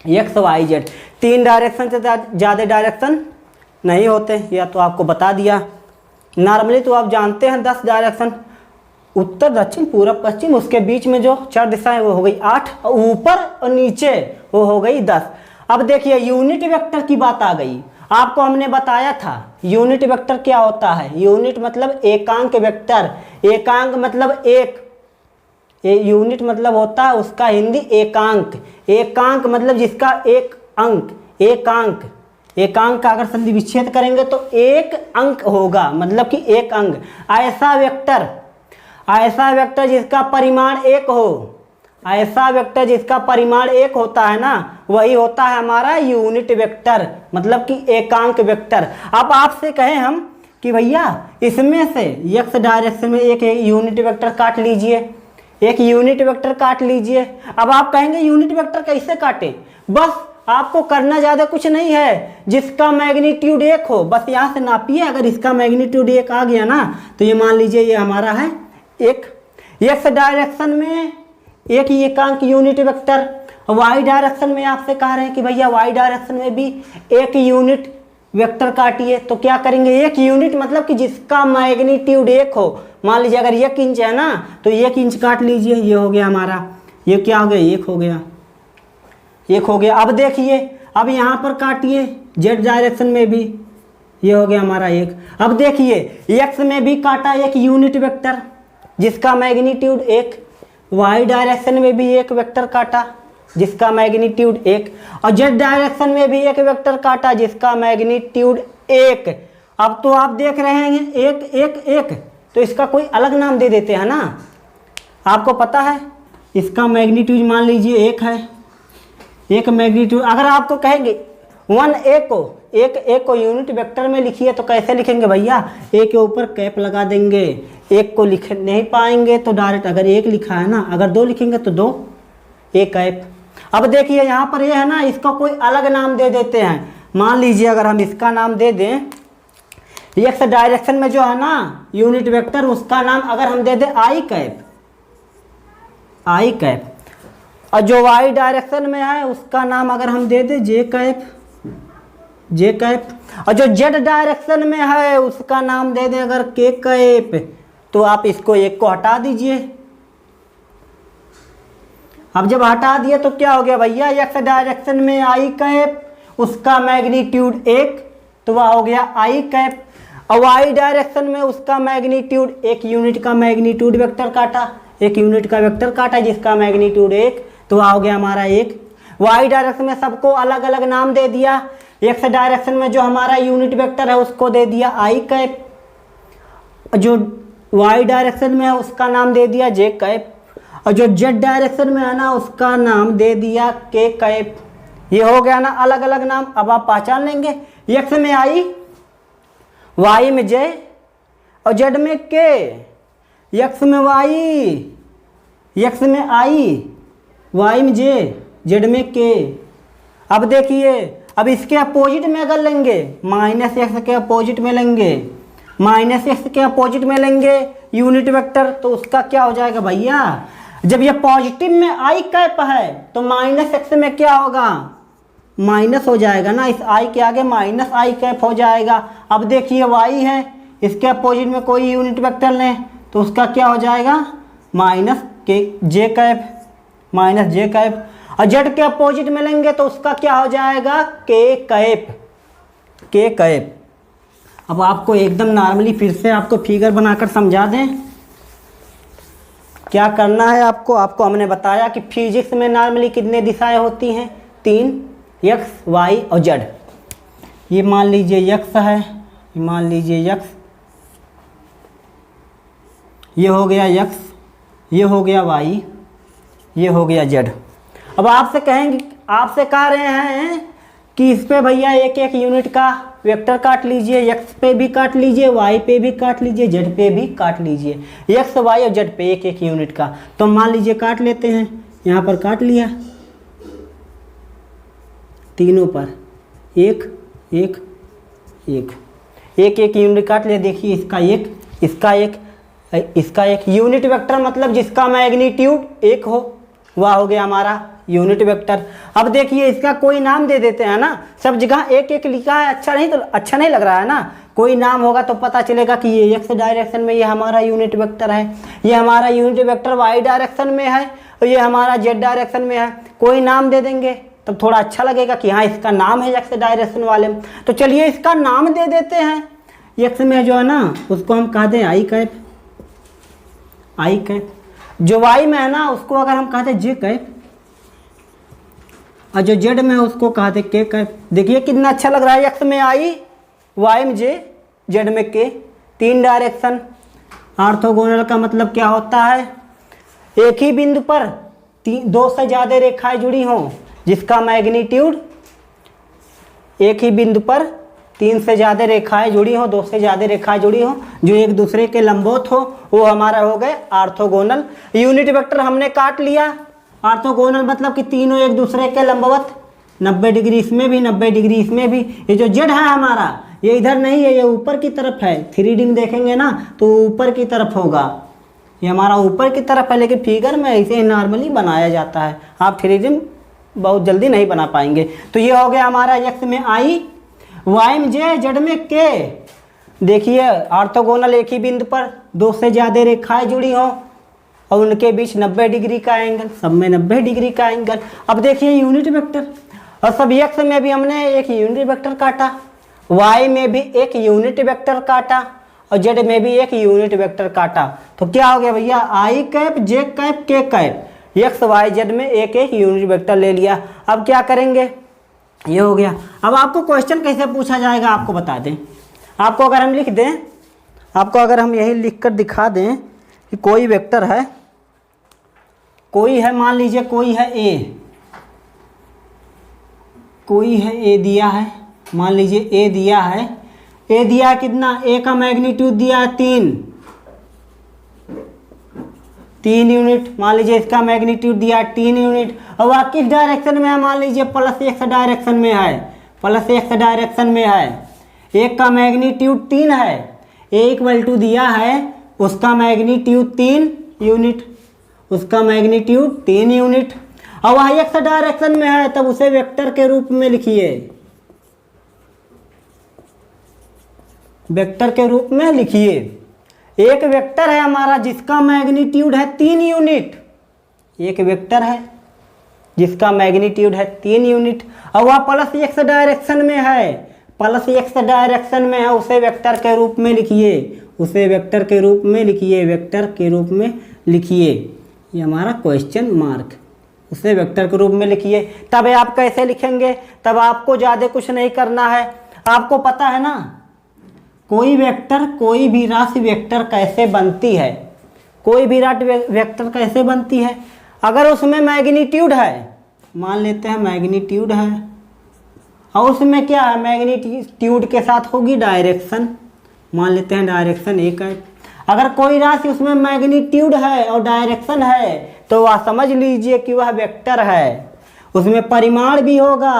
X Y Z 3 direction से ज़्यादा डायरेक्शन नहीं होते, या तो आपको बता दिया। नॉर्मली तो आप जानते हैं 10 डायरेक्शन, उत्तर दक्षिण पूरब पश्चिम, उसके बीच में जो 4 दिशाएं वो हो गई 8, और ऊपर और नीचे वो हो गई 10। अब देखिए यूनिट वेक्टर की बात आ गई। आपको हमने बताया था यूनिट वेक्टर क्या होता है। यूनिट मतलब एकांक वेक्टर, एकांक मतलब एक, यूनिट मतलब होता है उसका हिंदी एकांक। एकांक मतलब जिसका एक अंक, एकांक। एकांक का अगर संधि विच्छेद करेंगे तो एक अंक होगा, मतलब कि एक अंक। ऐसा वेक्टर जिसका परिमाण 1 हो, ऐसा वेक्टर जिसका परिमाण 1 होता है ना, वही होता है हमारा यूनिट वेक्टर, मतलब कि एकांक वेक्टर। अब आपसे कहें हम कि भैया इसमें से एक्स डायरेक्शन में एक यूनिट वेक्टर काट लीजिए, एक यूनिट वेक्टर काट लीजिए। अब आप कहेंगे यूनिट वेक्टर कैसे काटे? बस आपको करना ज़्यादा कुछ नहीं है, जिसका मैग्नीट्यूड 1 हो, बस यहाँ से नापिए। अगर इसका मैग्नीट्यूड 1 आ गया ना, तो ये मान लीजिए ये हमारा है एक एक्स डायरेक्शन में एक एकांक यूनिट वेक्टर। वाई डायरेक्शन में आपसे कह रहे हैं कि भैया वाई डायरेक्शन में भी एक यूनिट वेक्टर काटिए। तो क्या करेंगे? एक यूनिट मतलब कि जिसका मैग्नीट्यूड 1 हो। मान लीजिए अगर 1 इंच है ना, तो 1 इंच काट लीजिए। ये हो गया हमारा, ये क्या हो गया? 1 हो गया, 1 हो गया। अब देखिए, अब यहाँ पर काटिए जेड डायरेक्शन में भी, ये हो गया हमारा 1। अब देखिए एक्स में भी काटा एक यूनिट वेक्टर जिसका मैग्नीट्यूड 1, वाई डायरेक्शन में भी एक वेक्टर काटा जिसका मैग्नीट्यूड 1, और जेड डायरेक्शन में भी एक वेक्टर काटा जिसका मैग्नीट्यूड 1। अब तो आप देख रहे हैं 1 1 1, तो इसका कोई अलग नाम दे देते हैं ना। आपको पता है इसका मैग्नीट्यूड मान लीजिए 1 है, एक मैग्नीट्यूड, अगर आपको कहेंगे 1 को यूनिट वेक्टर में लिखिए तो कैसे लिखेंगे भैया? एक के ऊपर कैप लगा देंगे, एक को लिख नहीं पाएंगे तो डायरेक्ट, अगर एक लिखा है ना, अगर 2 लिखेंगे तो 2 एक कैप। अब देखिए यहाँ पर ये है ना, इसका कोई अलग नाम दे देते हैं। मान लीजिए अगर हम इसका नाम दे दें, एक्स डायरेक्शन में जो है ना यूनिट वेक्टर, उसका नाम अगर हम दे दें आई कैप, और जो वाई डायरेक्शन में है उसका नाम अगर हम दे दें जे कैप, और जो जेड डायरेक्शन में है उसका नाम दे दें अगर के कैप, तो आप इसको एक को हटा दीजिए। अब जब हटा दिए तो क्या हो गया भैया? एक्स डायरेक्शन में आई कैप, उसका मैग्नीट्यूड 1, तो वह हो गया आई कैप। और वाई डायरेक्शन में उसका मैग्नीट्यूड, एक यूनिट का मैग्नीट्यूड वेक्टर काटा, एक यूनिट का वेक्टर काटा जिसका मैग्नीट्यूड 1, तो वह हो गया हमारा 1। वाई डायरेक्शन में सबको अलग अलग नाम दे दिया। एक्स डायरेक्शन में जो हमारा यूनिट वेक्टर है उसको दे दिया आई कैप, जो वाई डायरेक्शन में है उसका नाम दे दिया जे कैप, और जो जेड डायरेक्शन में है ना उसका नाम दे दिया के कैप। ये हो गया ना अलग अलग नाम। अब आप पहचान लेंगे, एक्स में आई, वाई में जे, और जेड में के। एक्स में वाई, एक्स में आई, वाई में जे, जेड में के। अब देखिए, अब इसके अपोजिट में अगर लेंगे, माइनस एक्स के अपोजिट में लेंगे, माइनस एक्स के अपोजिट में लेंगे यूनिट वेक्टर, तो उसका क्या हो जाएगा भैया? जब ये पॉजिटिव में आई कैप है तो माइनस एक्स में क्या होगा? माइनस हो जाएगा ना, इस आई के आगे माइनस आई कैप हो जाएगा। अब देखिए वाई है, इसके अपोजिट में कोई यूनिट वेक्टर लें तो उसका क्या हो जाएगा? माइनस के जे कैप, माइनस जे कैप। और जेड के अपोजिट में लेंगे तो उसका क्या हो जाएगा? के कैप, के कैप। अब आपको एकदम नॉर्मली फिर से आपको फिगर बनाकर समझा दें क्या करना है आपको। आपको हमने बताया कि फिजिक्स में नॉर्मली कितने दिशाएं होती हैं? 3, एक्स, वाई और जेड। ये मान लीजिए एक्स है, मान लीजिए एक्स, ये हो गया एक्स, ये हो गया वाई, ये हो गया जेड। अब आपसे कहेंगे, आपसे कह रहे हैं कि इस पे भैया एक एक यूनिट का वेक्टर काट लीजिए, एक्स पे भी काट लीजिए, वाई पे भी काट लीजिए, जेड पे भी काट लीजिए। एक्स, वाई और जेड पे एक एक यूनिट का, तो मान लीजिए काट लेते हैं। यहाँ पर काट लिया, तीनों पर एक एक एक एक एक यूनिट काट लिया। देखिए इसका एक, इसका एक, इसका एक। यूनिट वेक्टर मतलब जिसका मैग्नीट्यूड 1 हो, वह हो गया हमारा यूनिट वेक्टर। अब देखिए इसका कोई नाम दे देते हैं ना, सब जगह एक एक लिखा है, अच्छा नहीं लग रहा है ना। कोई नाम होगा तो पता चलेगा कि ये एक्स डायरेक्शन में ये हमारा यूनिट वेक्टर है, ये हमारा यूनिट वेक्टर वाई डायरेक्शन में है, और ये हमारा जेड डायरेक्शन में है। कोई नाम दे देंगे तब थोड़ा अच्छा लगेगा कि हाँ इसका नाम है एक्स डायरेक्शन वाले में। तो चलिए इसका नाम दे देते हैं। एक्स में जो है ना उसको हम कह दें आई कैप, आई कैप। जो वाई में है ना उसको अगर हम कहते जे कैप, और जो जेड में है उसको कहते के कैप। देखिए कितना अच्छा लग रहा है। एक्स में आई, वाई में जे, जेड में के, 3 डायरेक्शन। ऑर्थोगोनल का मतलब क्या होता है? एक ही बिंदु पर 2 से ज़्यादा रेखाएं जुड़ी हों जिसका मैग्नीट्यूड, एक ही बिंदु पर 3 से ज़्यादा रेखाएं जुड़ी हो, 2 से ज़्यादा रेखाएं जुड़ी हो जो एक दूसरे के लंबवत हो, वो हमारा हो गए ऑर्थोगोनल। यूनिट वेक्टर हमने काट लिया। ऑर्थोगोनल मतलब कि तीनों एक दूसरे के लंबवत, 90 डिग्री इसमें भी, 90 डिग्री इसमें भी। ये जो जेड है हमारा, ये इधर नहीं है, ये ऊपर की तरफ है। 3D में देखेंगे ना तो ऊपर की तरफ होगा, ये हमारा ऊपर की तरफ है। लेकिन फिगर में ऐसे ही नॉर्मली बनाया जाता है, आप 3D में बहुत जल्दी नहीं बना पाएंगे। तो ये हो गया हमारा एक्स में आई, वाई में जे, जेड में के। देखिए ऑर्थोगोनल एक ही बिंदु पर 2 से ज़्यादा रेखाएं जुड़ी हों और उनके बीच 90 डिग्री का एंगल, सब में 90 डिग्री का एंगल। अब देखिए यूनिट वेक्टर, और सब एक्स में भी हमने एक यूनिट वेक्टर काटा, वाई में भी एक यूनिट वेक्टर काटा, और जेड में भी एक यूनिट वेक्टर काटा। तो क्या हो गया भैया? आई कैप, जे कैप, के कैप। एक्स, वाई, जेड में एक एक यूनिट वेक्टर ले लिया। अब क्या करेंगे? ये हो गया। अब आपको क्वेश्चन कैसे पूछा जाएगा आपको बता दें। आपको अगर हम लिख दें, आपको अगर हम यही लिख कर दिखा दें कि कोई वेक्टर है, कोई है, मान लीजिए कोई है ए, कोई है ए दिया है, मान लीजिए ए दिया है, ए दिया है कितना, ए का मैग्नीट्यूड दिया है 3 यूनिट, मान लीजिए इसका मैग्नीट्यूड दिया है 3 यूनिट। और वह किस डायरेक्शन में है, मान लीजिए प्लस एक्स डायरेक्शन में है, प्लस एक्स डायरेक्शन में है। एक का मैग्नीट्यूड 3 है, ए इक्वल टू दिया है उसका मैग्नीट्यूड 3 यूनिट, उसका मैग्नीट्यूड 3 यूनिट। और वह एक्स डायरेक्शन में है, तब उसे वेक्टर के रूप में लिखिए, वेक्टर के रूप में लिखिए। एक वेक्टर है हमारा जिसका मैग्नीट्यूड है 3 यूनिट, एक वेक्टर है जिसका मैग्नीट्यूड है 3 यूनिट और वह प्लस एक्स डायरेक्शन में है, प्लस एक्स डायरेक्शन में है, उसे वेक्टर के रूप में लिखिए, उसे वेक्टर के रूप में लिखिए, वेक्टर के रूप में लिखिए। ये हमारा क्वेश्चन मार्क, उसे वेक्टर के रूप में लिखिए। तब आप कैसे लिखेंगे, तब आपको ज़्यादा कुछ नहीं करना है। आपको पता है ना कोई वेक्टर, कोई भी राशि वेक्टर कैसे बनती है, कोई भी राशि वेक्टर कैसे बनती है। अगर उसमें मैग्नीट्यूड है, मान लेते हैं मैग्नीट्यूड है और उसमें क्या है, मैग्नीट्यूड के साथ होगी डायरेक्शन, मान लेते हैं डायरेक्शन एक है। अगर कोई राशि उसमें मैग्नीट्यूड है और डायरेक्शन है तो वह समझ लीजिए कि वह वेक्टर है। उसमें परिमाण भी होगा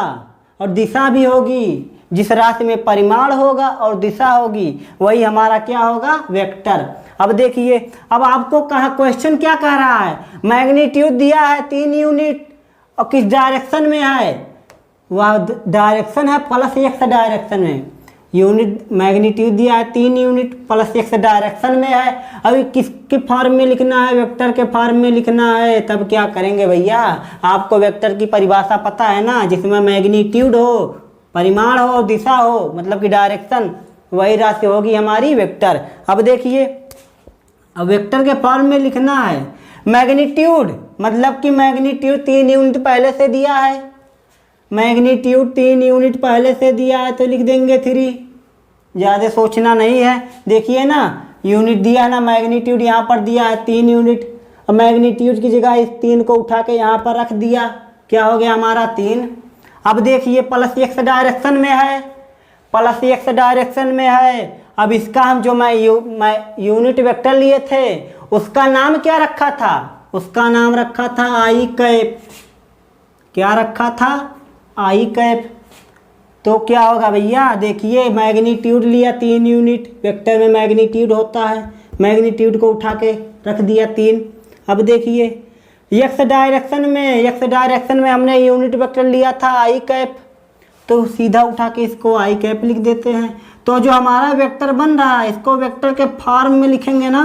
और दिशा भी होगी, जिस राशि में परिमाण होगा और दिशा होगी वही हमारा क्या होगा, वेक्टर। अब देखिए, अब आपको कहा क्वेश्चन क्या कह रहा है, मैग्नीट्यूड दिया है 3 यूनिट और किस डायरेक्शन में है, वह डायरेक्शन है प्लस एक्स डायरेक्शन में। यूनिट मैग्नीट्यूड दिया है 3 यूनिट, प्लस एक्स डायरेक्शन में है। अभी किसके फॉर्म में लिखना है, वेक्टर के फॉर्म में लिखना है। तब क्या करेंगे भैया, आपको वेक्टर की परिभाषा पता है ना, जिसमें मैग्नीट्यूड हो, परिमाण हो, दिशा हो, मतलब कि डायरेक्शन, वही राशि होगी हमारी वेक्टर। अब देखिए, अब वेक्टर के फॉर्म में लिखना है मैग्नीट्यूड, मतलब कि मैग्नीट्यूड 3 यूनिट पहले से दिया है, मैग्नीट्यूड 3 यूनिट पहले से दिया है तो लिख देंगे 3, ज़्यादा सोचना नहीं है। देखिए ना, यूनिट दिया है ना, मैग्नीट्यूड यहाँ पर दिया है 3 यूनिट और मैग्नीट्यूड की जगह इस 3 को उठा के यहाँ पर रख दिया, क्या हो गया हमारा 3। अब देखिए प्लस एक्स डायरेक्शन में है, प्लस एक्स डायरेक्शन में है। अब इसका हम जो मैं यूनिट वेक्टर लिए थे उसका नाम क्या रखा था, उसका नाम रखा था आई कैप। क्या रखा था, आई कैप। तो क्या होगा भैया, देखिए मैग्नीट्यूड लिया 3 यूनिट, वेक्टर में मैग्नीट्यूड होता है, मैग्नीट्यूड को उठा के रख दिया 3। अब देखिए एक्स डायरेक्शन में हमने यूनिट वेक्टर लिया था आई कैप, तो सीधा उठा के इसको आई कैप लिख देते हैं। तो जो हमारा वेक्टर बन रहा है इसको वेक्टर के फॉर्म में लिखेंगे ना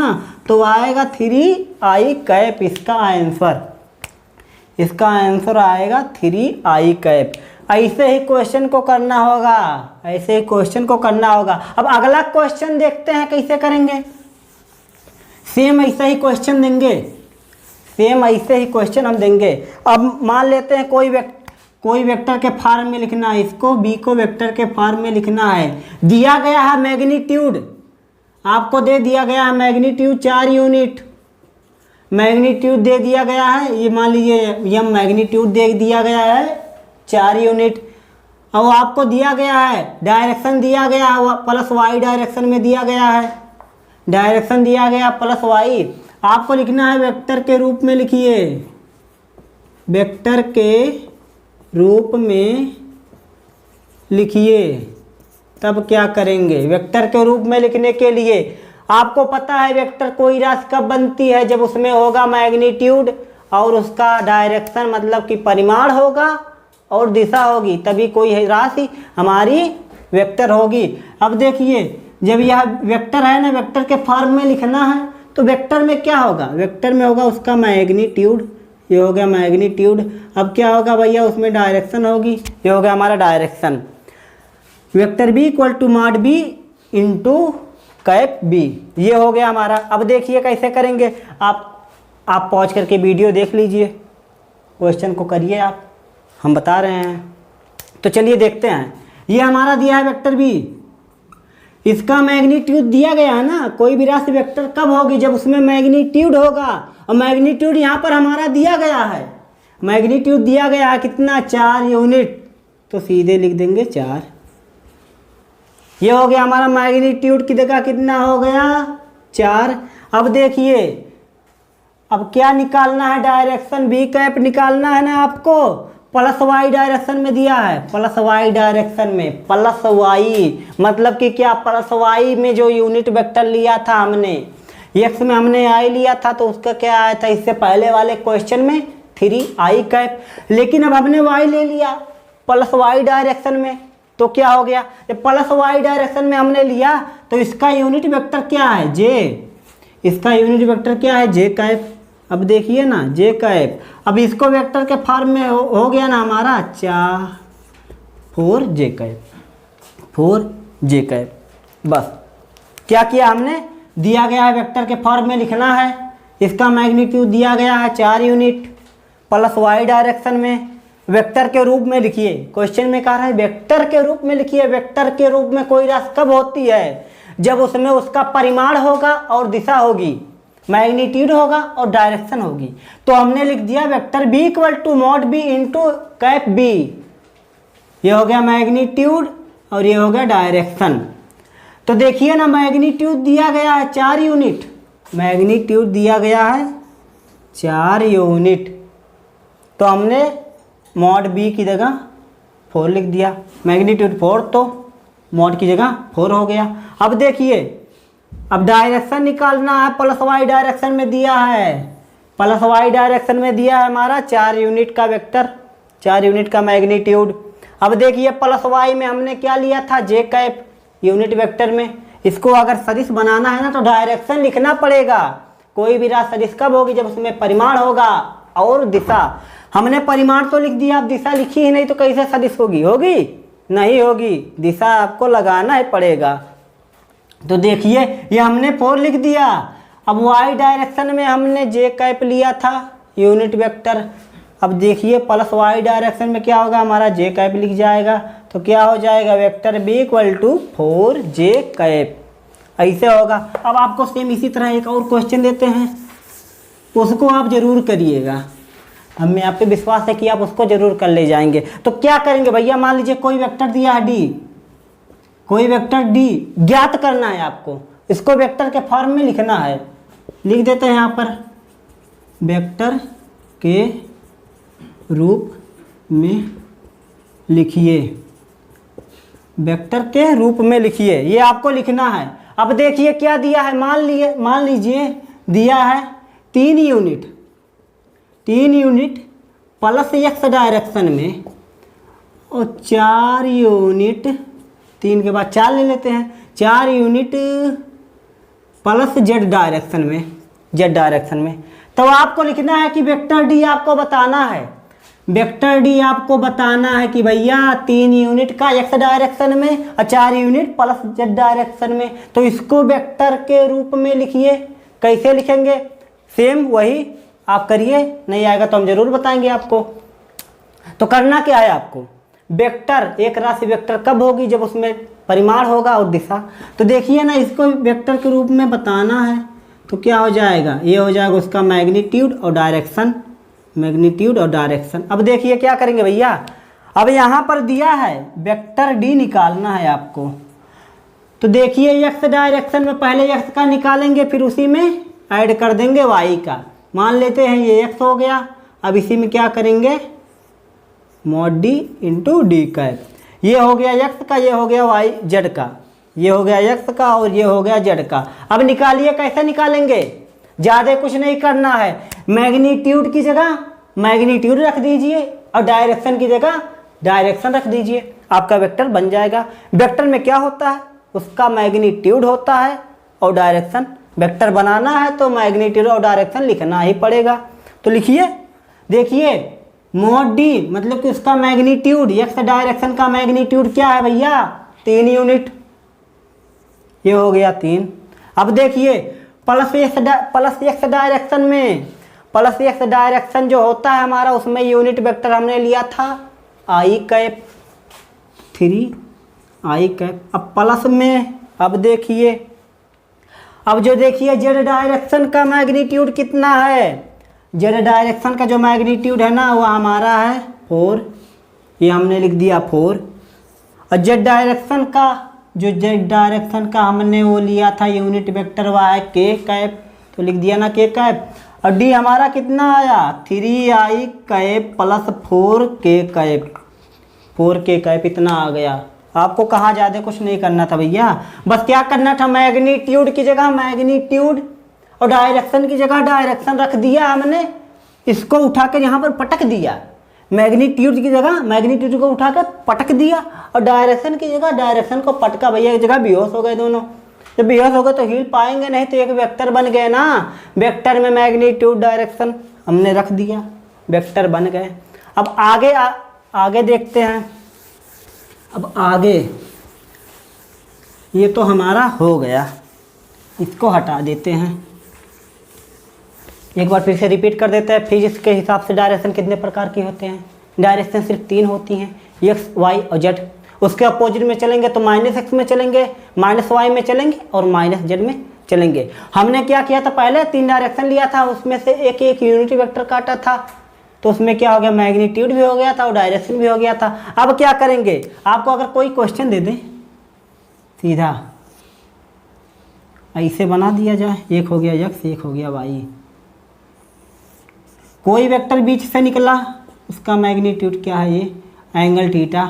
तो आएगा 3 आई कैप, इसका आंसर, इसका आंसर आएगा 3 आई कैप। ऐसे ही क्वेश्चन को करना होगा, ऐसे ही क्वेश्चन को करना होगा। अब अगला क्वेश्चन देखते हैं कैसे करेंगे। सेम ऐसा ही क्वेश्चन देंगे, सेम ऐसे ही क्वेश्चन हम देंगे। अब मान लेते हैं कोई वेक्टर के फॉर्म में लिखना है, इसको बी को वेक्टर के फॉर्म में लिखना है। दिया गया है मैग्नीट्यूड, आपको दे दिया गया है मैग्नीट्यूड 4 यूनिट, मैग्नीट्यूड दे दिया गया है, ये मान लीजिए ये मैग्नीट्यूड दे दिया गया है 4 यूनिट। और आपको दिया गया है डायरेक्शन, दिया गया है प्लस वाई डायरेक्शन में दिया गया है, डायरेक्शन दिया गया प्लस वाई। आपको लिखना है वेक्टर के रूप में लिखिए, वेक्टर के रूप में लिखिए। तब क्या करेंगे, वेक्टर के रूप में लिखने के लिए आपको पता है वेक्टर कोई राशि कब बनती है, जब उसमें होगा मैग्नीट्यूड और उसका डायरेक्शन मतलब कि परिमाण होगा और दिशा होगी, तभी कोई राशि हमारी वेक्टर होगी। अब देखिए जब यह वेक्टर है ना, वेक्टर के फॉर्म में लिखना है तो वेक्टर में क्या होगा, वेक्टर में होगा उसका मैग्नीट्यूड, ये हो गया मैग्नीट्यूड। अब क्या होगा भैया, उसमें डायरेक्शन होगी, ये हो गया हमारा direction. Vector B equal to mod B into cap B, ये हो गया हमारा। अब देखिए कैसे करेंगे, आप पॉज करके वीडियो देख लीजिए, क्वेश्चन को करिए आप, हम बता रहे हैं। तो चलिए देखते हैं। ये हमारा दिया है वेक्टर बी, इसका मैग्नीट्यूड दिया गया है ना। कोई भी राशि वेक्टर कब होगी, जब उसमें मैग्नीट्यूड होगा, और मैग्नीट्यूड यहाँ पर हमारा दिया गया है, मैग्नीट्यूड दिया गया है कितना, 4 यूनिट, तो सीधे लिख देंगे 4। ये हो गया हमारा मैग्नीट्यूड की जगह कितना हो गया 4। अब देखिए अब क्या निकालना है, डायरेक्शन बी कैप निकालना है ना आपको। प्लस वाई डायरेक्शन में दिया है, प्लस वाई डायरेक्शन में, प्लस वाई मतलब कि क्या, प्लस वाई में जो यूनिट वेक्टर लिया था हमने, एक्स में हमने आई लिया था तो उसका क्या आया था इससे पहले वाले क्वेश्चन में 3i कैप। लेकिन अब हमने वाई ले लिया प्लस वाई डायरेक्शन में, तो क्या हो गया, जब प्लस वाई डायरेक्शन में हमने लिया तो इसका यूनिट वेक्टर क्या है जे, इसका यूनिट वेक्टर क्या है जे कैप। अब देखिए ना जे कैप, अब इसको वेक्टर के फॉर्म में हो गया ना हमारा 4 जे कैप, 4 जे कैप। बस क्या किया हमने, दिया गया है वेक्टर के फॉर्म में लिखना है, इसका मैग्नीट्यूड दिया गया है 4 यूनिट, प्लस वाई डायरेक्शन में वेक्टर के रूप में लिखिए। क्वेश्चन में कह रहा है वेक्टर के रूप में लिखिए। वेक्टर के रूप में कोई राशि कब होती है, जब उसमें उसका परिमाण होगा और दिशा होगी, मैग्नीट्यूड होगा और डायरेक्शन होगी। तो हमने लिख दिया vector B equal to mod B into cap B. ये हो गया मैग्नीट्यूड और ये हो गया डायरेक्शन। तो देखिए ना मैग्नीट्यूड दिया गया है 4 यूनिट, मैग्नीट्यूड दिया गया है 4 यूनिट, तो हमने मॉड बी की जगह 4 लिख दिया, मैग्नीट्यूड 4 तो मॉड की जगह 4 हो गया। अब देखिए अब डायरेक्शन निकालना है, प्लस वाई डायरेक्शन में दिया है, प्लस वाई डायरेक्शन में दिया है हमारा 4 यूनिट का वेक्टर, 4 यूनिट का मैग्नीट्यूड। अब देखिए प्लस वाई में हमने क्या लिया था जे कैप यूनिट वेक्टर में। इसको अगर सदिश बनाना है ना तो डायरेक्शन लिखना पड़ेगा। कोई भी राशि सदिश कब होगी, जब उसमें परिमाण होगा और दिशा। हमने परिमाण तो लिख दिया, अब दिशा लिखी ही नहीं तो कैसे सदिश होगी, होगी नहीं होगी, दिशा आपको लगाना ही पड़ेगा। तो देखिए ये हमने 4 लिख दिया। अब वाई डायरेक्शन में हमने जे कैप लिया था यूनिट वेक्टर। अब देखिए प्लस वाई डायरेक्शन में क्या होगा, हमारा जे कैप लिख जाएगा, तो क्या हो जाएगा vector B equal to 4 J cap, ऐसे होगा। अब आपको सेम इसी तरह एक और क्वेश्चन देते हैं, उसको आप जरूर करिएगा, हमें आप पे विश्वास है कि आप उसको जरूर कर ले जाएंगे। तो क्या करेंगे भैया, मान लीजिए कोई वेक्टर दिया है डी, कोई वेक्टर डी ज्ञात करना है आपको, इसको वेक्टर के फॉर्म में लिखना है। लिख देते हैं यहाँ पर वेक्टर के रूप में लिखिए, वेक्टर के रूप में लिखिए, ये आपको लिखना है। अब देखिए क्या दिया है, मान लीजिए दिया है 3 unit, 3 unit plus x direction में और 4 यूनिट, 3 के बाद 4 ले लेते हैं, 4 यूनिट प्लस जेड डायरेक्शन में, जेड डायरेक्शन में। तो आपको लिखना है कि वेक्टर डी आपको बताना है, वेक्टर डी आपको बताना है कि भैया 3 यूनिट का एक्स डायरेक्शन में और 4 यूनिट प्लस जेड डायरेक्शन में। तो इसको वेक्टर के रूप में लिखिए। कैसे लिखेंगे, सेम वही आप करिए, नहीं आएगा तो हम जरूर बताएंगे आपको। तो करना क्या है आपको, वेक्टर, एक राशि वेक्टर कब होगी, जब उसमें परिमाण होगा और दिशा। तो देखिए ना इसको वेक्टर के रूप में बताना है, तो क्या हो जाएगा, ये हो जाएगा उसका मैग्नीट्यूड और डायरेक्शन, मैग्नीट्यूड और डायरेक्शन। अब देखिए क्या करेंगे भैया, अब यहाँ पर दिया है वेक्टर डी निकालना है आपको। तो देखिए एक्स डायरेक्शन में पहले एक्स का निकालेंगे, फिर उसी में ऐड कर देंगे वाई का। मान लेते हैं ये एक्स हो गया, अब इसी में क्या करेंगे mod D into D cap. ये हो गया एक्स का, ये हो गया वाई जेड का, ये हो गया एक्स का और ये हो गया जेड का। अब निकालिए, कैसे निकालेंगे, ज़्यादा कुछ नहीं करना है, मैग्नीट्यूड की जगह मैग्नीट्यूड रख दीजिए और डायरेक्शन की जगह डायरेक्शन रख दीजिए, आपका वेक्टर बन जाएगा। वेक्टर में क्या होता है, उसका मैग्नीट्यूड होता है और डायरेक्शन। वेक्टर बनाना है तो मैग्नीट्यूड और डायरेक्शन लिखना ही पड़ेगा। तो लिखिए, देखिए मॉड डी मतलब कि उसका मैग्नीट्यूड, एक्स डायरेक्शन का मैग्नीट्यूड क्या है भैया 3 यूनिट, ये हो गया 3। अब देखिए प्लस एक्स डायरेक्शन में, प्लस एक्स डायरेक्शन जो होता है हमारा, उसमें यूनिट वेक्टर हमने लिया था आई कैप 3 आई कैप। अब प्लस में, अब देखिए, अब जो देखिए जेड डायरेक्शन का मैग्नीट्यूड कितना है, जेड डायरेक्शन का जो मैग्नीट्यूड है ना वो हमारा है 4 ये हमने लिख दिया 4। और जेड डायरेक्शन का, जो जेड डायरेक्शन का हमने वो लिया था यूनिट वेक्टर वाई के कैप, तो लिख दिया ना के कैप। और डी हमारा कितना आया 3i cap plus 4k cap, 4k cap इतना आ गया। आपको कहाँ ज़्यादा कुछ नहीं करना था भैया, बस क्या करना था, मैग्नीट्यूड की जगह मैग्नीट्यूड और डायरेक्शन की जगह डायरेक्शन रख दिया हमने, इसको उठा कर यहाँ पर पटक दिया। मैग्नीट्यूड की जगह मैग्नीट्यूड को उठा कर पटक दिया और डायरेक्शन की जगह डायरेक्शन को पटका। भैया एक जगह बेहोश हो गए दोनों, जब बेहोश हो गए तो हिल पाएंगे नहीं, तो एक वेक्टर बन गए ना। वेक्टर में मैग्नीट्यूड डायरेक्शन हमने रख दिया, वेक्टर बन गए। अब आगे देखते हैं। अब आगे ये तो हमारा हो गया, इसको हटा देते हैं। एक बार फिर से रिपीट कर देते हैं। फिजिक्स के हिसाब से डायरेक्शन कितने प्रकार की होते हैं? डायरेक्शन सिर्फ 3 होती हैं, एक्स, वाई और जेड। उसके अपोजिट में चलेंगे तो -x में चलेंगे, -y में चलेंगे और -z में चलेंगे। हमने क्या किया था, पहले 3 डायरेक्शन लिया था, उसमें से एक एक यूनिटी वेक्टर काटा था, तो उसमें क्या हो गया, मैग्नीट्यूड भी हो गया था और डायरेक्शन भी हो गया था। अब क्या करेंगे, आपको अगर कोई क्वेश्चन दे दे सीधा ऐसे बना दिया जाए, एक हो गया x, एक हो गया y, कोई वेक्टर बीच से निकला, उसका मैग्नीट्यूड क्या है, ये एंगल थीटा।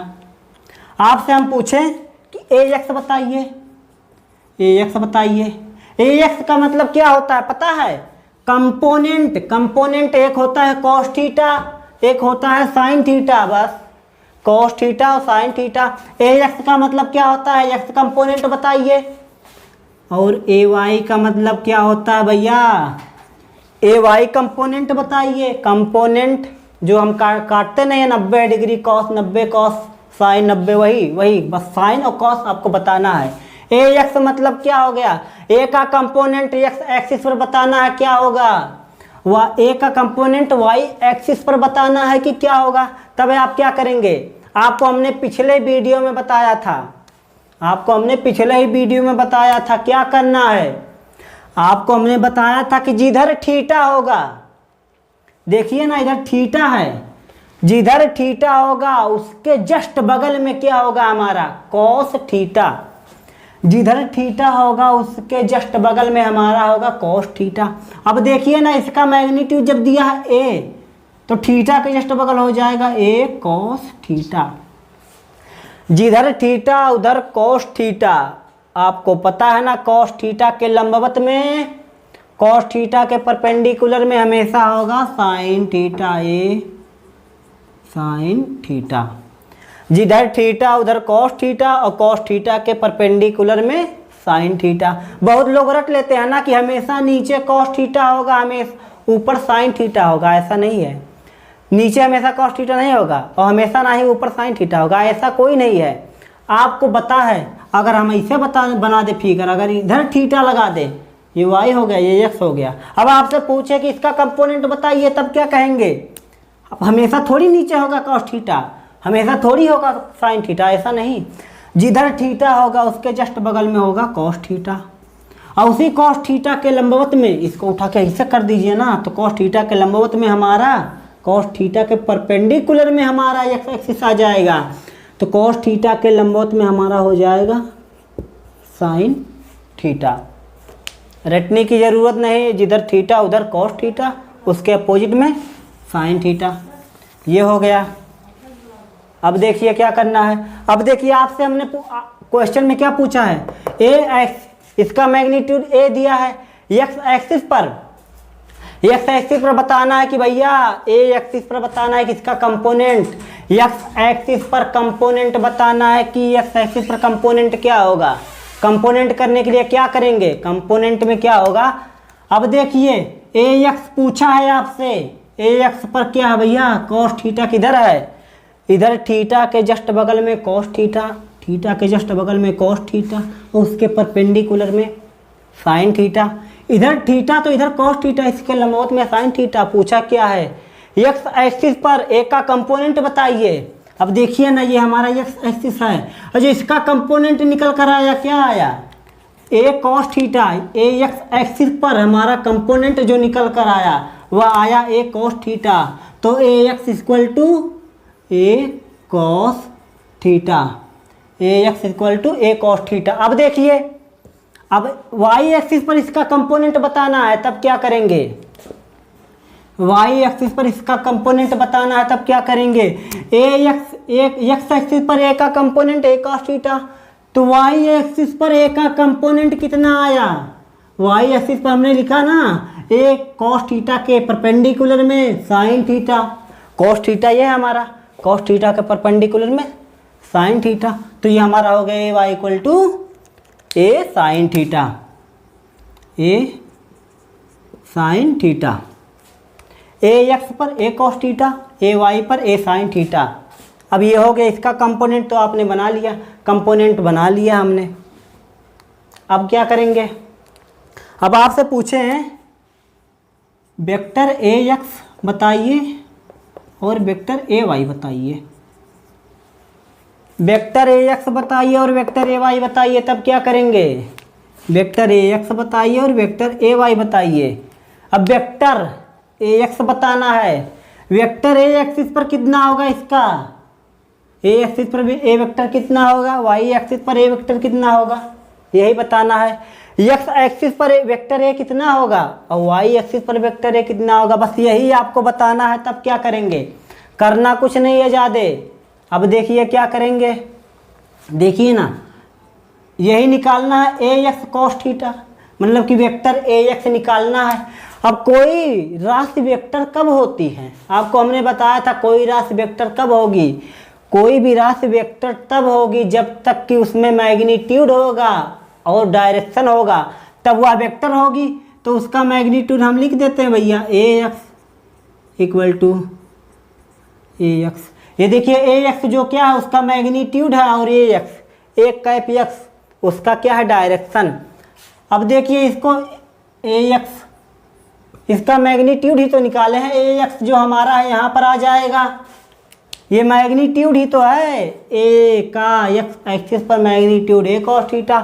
आपसे हम पूछें कि ax बताइए, ax बताइए। ax का मतलब क्या होता है पता है, कंपोनेंट। कंपोनेंट एक होता है कॉस थीटा, एक होता है साइन थीटा, बस कॉस थीटा और साइन थीटा। ax का मतलब क्या होता है, x कंपोनेंट बताइए। और ay का मतलब क्या होता है भैया, ay कंपोनेंट बताइए। कंपोनेंट जो हम काटते नहीं है 90 डिग्री कॉस, 90 कॉस साइन, 90 वही बस साइन और कॉस आपको बताना है। ax मतलब क्या हो गया, a का कंपोनेंट x एक्सिस पर बताना है क्या होगा, a का कंपोनेंट y एक्सिस पर बताना है कि क्या होगा। तब आप क्या करेंगे, आपको हमने पिछले वीडियो में बताया था, आपको हमने पिछले ही वीडियो में बताया था क्या करना है। आपको हमने बताया था कि जिधर थीटा होगा, देखिए ना इधर थीटा है, जिधर थीटा होगा उसके जस्ट बगल में क्या होगा हमारा, कॉस थीटा। जिधर थीटा होगा उसके जस्ट बगल में हमारा होगा कॉस थीटा। अब देखिए ना, इसका मैग्नीट्यूड जब दिया है a, तो थीटा के जस्ट बगल हो जाएगा a कॉस थीटा। जिधर थीटा उधर कॉस थीटा। आपको पता है ना, कॉस थीटा के लंबवत में, कॉस थीटा के परपेंडिकुलर में हमेशा होगा sine theta, a sine theta. जिधर थीटा उधर कॉस थीटा और कॉस थीटा के परपेंडिकुलर में साइन थीटा। बहुत लोग रट लेते हैं ना कि हमेशा नीचे कॉस थीटा होगा, हमेशा ऊपर साइन थीटा होगा, ऐसा नहीं है। नीचे हमेशा कॉस थीटा नहीं होगा और हमेशा ना ही ऊपर साइन थीटा होगा, ऐसा कोई नहीं है। आपको पता है, अगर हम ऐसे बना दे फिगर, अगर इधर थीटा लगा दे, ये y हो गया, ये x हो गया। अब आपसे पूछे कि इसका कंपोनेंट बताइए, तब क्या कहेंगे, अब हमेशा थोड़ी नीचे होगा कॉस थीटा, हमेशा थोड़ी होगा साइन थीटा, ऐसा नहीं। जिधर थीटा होगा उसके जस्ट बगल में होगा कॉस थीटा, और उसी कॉस थीटा के लंबवत में, इसको उठा के ऐसे कर दीजिए ना, तो कॉस थीटा के लंबवत में हमारा, कॉस थीटा के परपेंडिकुलर में हमारा एक्स एक्सिस आ जाएगा, तो कॉस थीटा के लंबवत में हमारा हो जाएगा साइन थीटा। रटने की ज़रूरत नहीं, जिधर थीटा उधर कॉस थीटा, उसके अपोजिट में साइन थीटा। ये हो गया। अब देखिए क्या करना है। अब देखिए आपसे हमने क्वेश्चन में क्या पूछा है, ए एक्स, इसका मैग्नीट्यूड ए दिया है, एक्स एक्सिस पर, एक्स एक्सिस पर बताना है कि भैया ए एक्सिस पर बताना है कि इसका कंपोनेंट, एक्स एक्सिस पर कंपोनेंट बताना है कि एक्स एक्सिस पर कंपोनेंट क्या होगा। कंपोनेंट करने के लिए क्या करेंगे, कंपोनेंट में क्या होगा। अब देखिए ए एक्स पूछा है आपसे, ए एक्स पर क्या है भैया, कॉस थीटा किधर है, इधर थीटा के जस्ट बगल में कॉस थीटा, थीटा के जस्ट बगल में कॉस थीटा, उसके परपेंडिकुलर में साइन थीटा। इधर थीटा तो इधर कॉस थीटा, इसके लंबवत में साइन थीटा। पूछा क्या है, एक्स एक्सिस पर ए का कंपोनेंट बताइए। अब देखिए ना, ये हमारा एक्स एक्सिस है और जो इसका कंपोनेंट निकल कर आया क्या आया, ए cos theta. A x axis पर हमारा कंपोनेंट जो निकल कर आया वह आया ए कॉस थीटा। तो A X equal to A cos theta, A X equal to A cos theta. अब देखिए, अब वाई एक्सिस पर इसका कंपोनेंट बताना है, तब क्या करेंगे? वाई एक्सिस पर इसका कंपोनेंट बताना है, तब क्या करेंगे? एक्स एक्सिस पर ए का कंपोनेंट ए कॉस थीटा, तो वाई एक्सिस पर ए का कंपोनेंट कितना आया? वाई एक्सिस पर हमने लिखा ना ए कॉस थीटा के परपेंडिकुलर में साइन थीटा, कॉस थीटा ये है हमारा, कॉस थीटा के परपेंडिकुलर में साइन थीटा, तो ये हमारा हो गया A Y equal to A sine theta, A sine theta. A X पर A cos theta, A Y पर ए साइन थीटा। अब ये हो गया इसका कंपोनेंट, तो आपने बना लिया, कंपोनेंट बना लिया हमने। अब क्या करेंगे? अब आपसे पूछे हैं वेक्टर ए एक्स बताइए और वेक्टर ए वाई बताइए, वेक्टर ए एक्स बताइए और वेक्टर ए वाई बताइए, तब क्या करेंगे? वेक्टर ए एक्स बताइए और वेक्टर ए वाई बताइए। अब वेक्टर ए एक्स बताना है, वेक्टर ए एक्सिस पर कितना होगा इसका? ए एक्सिस पर भी ए वेक्टर कितना होगा, वाई एक्सिस पर ए वेक्टर कितना होगा, यही बताना है। एक्स एक्सिस पर वेक्टर ए कितना होगा और वाई एक्सिस पर वेक्टर ए कितना होगा, बस यही आपको बताना है। तब क्या करेंगे? करना कुछ नहीं है ज़्यादा। अब देखिए क्या करेंगे, देखिए ना, यही निकालना है ए एक्स कॉस थीटा, मतलब कि वेक्टर ए एक्स निकालना है। अब कोई राशि वेक्टर कब होती है? आपको हमने बताया था कोई राशि वेक्टर कब होगी। कोई भी राशि वेक्टर तब होगी जब तक कि उसमें मैग्नीट्यूड होगा और डायरेक्शन होगा, तब वह वेक्टर होगी। तो उसका मैग्नीट्यूड हम लिख देते हैं भैया, A X equal to A X. ये देखिए ए एक्स जो क्या है उसका मैग्नीट्यूड है, और ए एक्स एक कैप एक्स उसका क्या है? डायरेक्शन। अब देखिए इसको ए एक्स, इसका मैग्नीट्यूड ही तो निकाले हैं, ए एक्स जो हमारा है यहाँ पर आ जाएगा, ये मैग्नीट्यूड ही तो है। ए का एक्स एक्सिस पर magnitude A cos theta,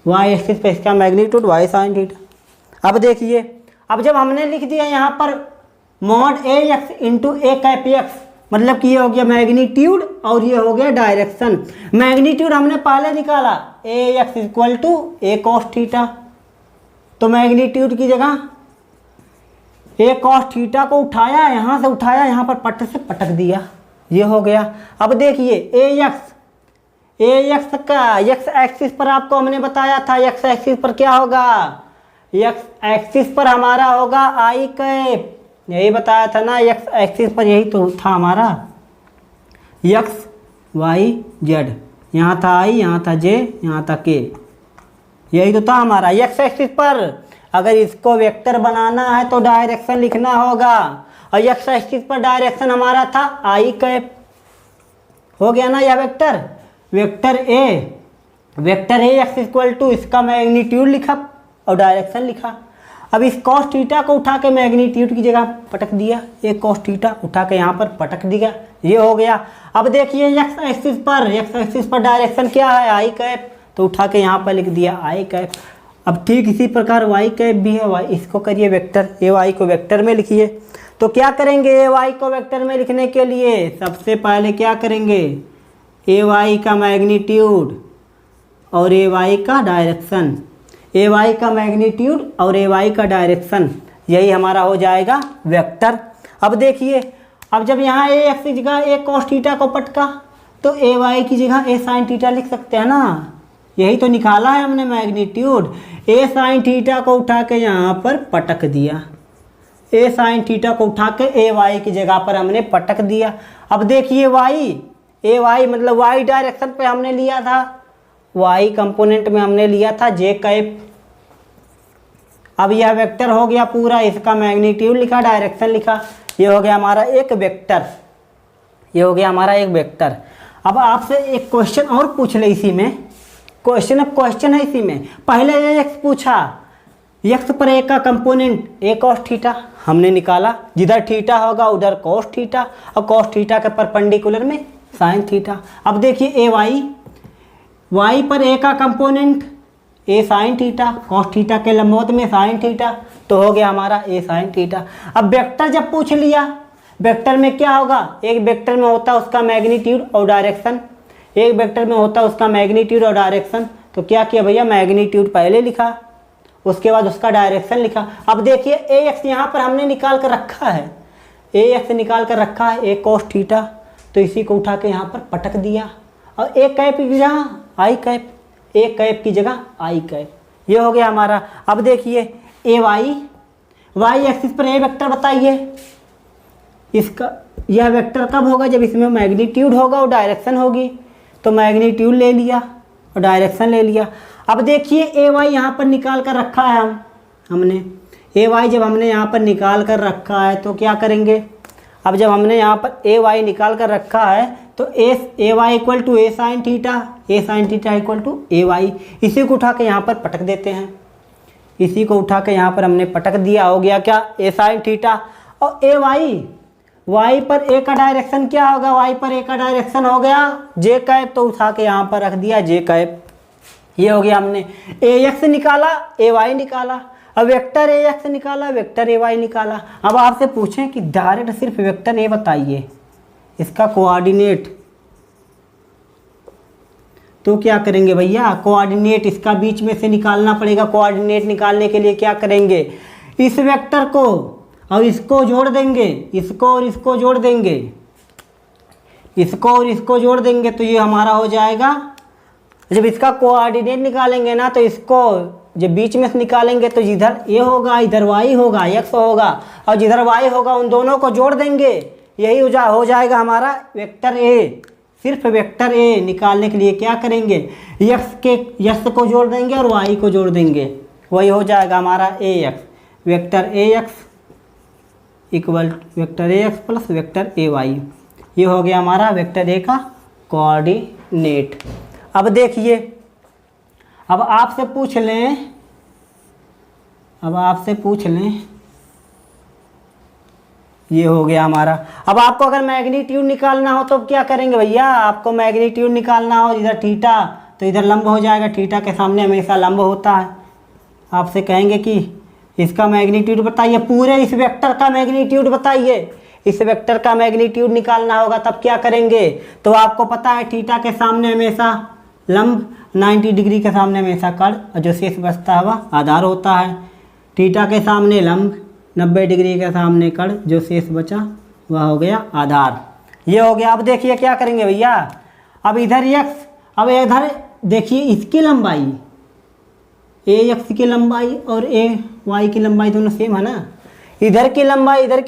Y axis पर इसका मैग्नीट्यूड वाई साइन थीटा। अब देखिए, अब जब हमने लिख दिया यहाँ पर mod A x into A cap x, मतलब कि ये हो गया मैग्नीट्यूड और ये हो गया डायरेक्शन। मैग्नीट्यूड हमने पहले निकाला A X equal to A cos theta, तो मैग्नीट्यूड की जगह ए कॉस थीटा को उठाया, यहाँ से उठाया, यहाँ पर पट से पटक दिया, ये हो गया। अब देखिए ए एक्स का एक्स एक्सिस पर आपको हमने बताया था, एक्स एक्सिस पर क्या होगा? एक्स एक्सिस पर हमारा होगा आई कैप, यही बताया था ना, एक्स एक्सिस पर यही तो था हमारा, एक्स वाई जेड, यहाँ था आई, यहाँ था जे, यहाँ था के, यही तो था हमारा एक्स एक्सिस पर। अगर इसको वेक्टर बनाना है तो डायरेक्शन लिखना होगा, और एक्स एक्सिस पर डायरेक्शन हमारा था आई कैप, हो गया ना यह vector. Vector A X equal to इसका मैग्नीट्यूड लिखा और डायरेक्शन लिखा। अब इस कॉस थीटा को उठा के मैग्नीट्यूड की जगह पटक दिया, एक कॉस थीटा उठा के यहाँ पर पटक दिया, ये हो गया। अब देखिए एक्स एक्सिस पर डायरेक्शन क्या है? आई कैप, तो उठा के यहाँ पर लिख दिया आई कैप। अब ठीक इसी प्रकार वाई कैप भी है, वाई इसको करिए वेक्टर, ए वाई को वेक्टर में लिखिए। तो क्या करेंगे ए वाई को वेक्टर में लिखने के लिए? सबसे पहले क्या करेंगे? ए वाई का मैग्नीट्यूड और ए वाई का डायरेक्शन, ए वाई का मैग्नीट्यूड और ए वाई का डायरेक्शन, यही हमारा हो जाएगा वेक्टर। अब देखिए, अब जब यहाँ ए एक्स की जगह ए कॉस थीटा को पटका, तो ए वाई की जगह ए साइन थीटा लिख सकते हैं ना, यही तो निकाला है हमने मैग्नीट्यूड। ए साइन थीटा को उठा के यहाँ पर पटक दिया, ए साइन थीटा को उठा के ए वाई की जगह पर हमने पटक दिया। अब देखिए वाई, ए वाई मतलब वाई डायरेक्शन पे हमने लिया था, वाई कंपोनेंट में हमने लिया था जे कैप। अब यह वेक्टर हो गया पूरा, इसका मैग्नीट्यूड लिखा, डायरेक्शन लिखा, ये हो गया हमारा एक वेक्टर, ये हो गया हमारा एक वेक्टर। अब आपसे एक क्वेश्चन और पूछ ले इसी में, क्वेश्चन है इसी में। पहले ए एक्स पूछा, एक्स पर ए का कंपोनेंट ए कॉस थीटा हमने निकाला, जिधर थीटा होगा उधर कॉस थीटा, और कॉस थीटा के परपेंडिकुलर में साइन थीटा। अब देखिए ए वाई पर ए का कंपोनेंट ए साइन थीटा, कॉस थीटा के लंबवत में साइन थीटा, तो हो गया हमारा ए साइन थीटा। अब वेक्टर जब पूछ लिया, वेक्टर में क्या होगा, एक वेक्टर में होता है उसका मैग्नीट्यूड और डायरेक्शन, एक वेक्टर में होता है उसका मैग्नीट्यूड और डायरेक्शन। तो क्या किया भैया, मैग्नीट्यूड पहले लिखा, उसके बाद उसका डायरेक्शन लिखा। अब देखिए ए एक्स यहाँ पर हमने निकाल कर रखा है, ए एक्स निकाल कर रखा है, ए कॉस थीटा, तो इसी को उठा के यहाँ पर पटक दिया और ए कैप की जगह आई कैप, ए कैप की जगह आई कैप, ये हो गया हमारा। अब देखिए ए वाई एक्सिस पर ए वेक्टर बताइए, इसका यह वेक्टर कब होगा, जब इसमें मैग्नीट्यूड होगा और डायरेक्शन होगी। तो मैग्नीट्यूड ले लिया और डायरेक्शन ले लिया। अब देखिए ए वाई यहाँ पर निकाल कर रखा है हमने ए वाई जब हमने यहाँ पर निकाल कर रखा है तो क्या करेंगे, अब जब हमने यहाँ पर ए वाई निकाल कर रखा है तो A Y equal to A sine theta equal to A Y, इसी को उठा के यहाँ पर पटक देते हैं, इसी को उठा के यहाँ पर हमने पटक दिया, हो गया क्या, ए साइन थीटा। और ए वाई पर ए का डायरेक्शन क्या होगा, वाई पर ए का डायरेक्शन हो गया जे कैप, तो उठा के यहाँ पर रख दिया जे कैप, ये हो गया। हमने ए एक्स निकाला, ए वाई निकाला, अब वेक्टर ए एक्स निकाला, वेक्टर ए वाई निकाला। अब आपसे पूछें कि डायरेक्ट सिर्फ वेक्टर ए बताइए, इसका कोऑर्डिनेट, तो क्या करेंगे भैया, कोऑर्डिनेट इसका बीच में से निकालना पड़ेगा। कोऑर्डिनेट निकालने के लिए क्या करेंगे, इस वेक्टर को और इसको जोड़ देंगे, इसको और इसको जोड़ देंगे, इसको और इसको जोड़ देंगे, तो ये हमारा हो जाएगा। जब इसका कोऑर्डिनेट निकालेंगे ना तो इसको जब बीच में से निकालेंगे तो जिधर ए होगा इधर वाई होगा, एक्स होगा, और जिधर वाई होगा उन दोनों को जोड़ देंगे, यही हो जाएगा हमारा वेक्टर ए। सिर्फ वेक्टर ए निकालने के लिए क्या करेंगे, एक्स को जोड़ देंगे और वाई को जोड़ देंगे, वही हो जाएगा हमारा A X, vector A X equal vector A X plus vector A Y, ये हो गया हमारा वेक्टर ए का कोऑर्डिनेट। अब देखिए, अब आपसे पूछ लें, ये हो गया हमारा। अब आपको अगर मैग्नीट्यूड निकालना हो तो क्या करेंगे भैया, आपको मैग्नीट्यूड निकालना हो, इधर थीटा तो इधर लंब हो जाएगा, थीटा के सामने हमेशा लंब होता है। आपसे कहेंगे कि इसका मैग्नीट्यूड बताइए, पूरे इस वेक्टर का मैग्नीट्यूड बताइए, इस वेक्टर का मैग्नीट्यूड निकालना होगा, तब क्या करेंगे, तो आपको पता है थीटा के सामने हमेशा लंब, 90 डिग्री के सामने हमेशा कर्ण, और जो शेष बचता है वह आधार होता है। थीटा के सामने लंब, 90 डिग्री के सामने कर्ण, जो शेष बचा वह हो गया आधार, ये हो गया। अब देखिए क्या करेंगे भैया, अब इधर एक्स, अब इधर देखिए इसकी लंबाई, ए एक्स की लंबाई और ए वाई की लंबाई दोनों सेम है ना, इधर की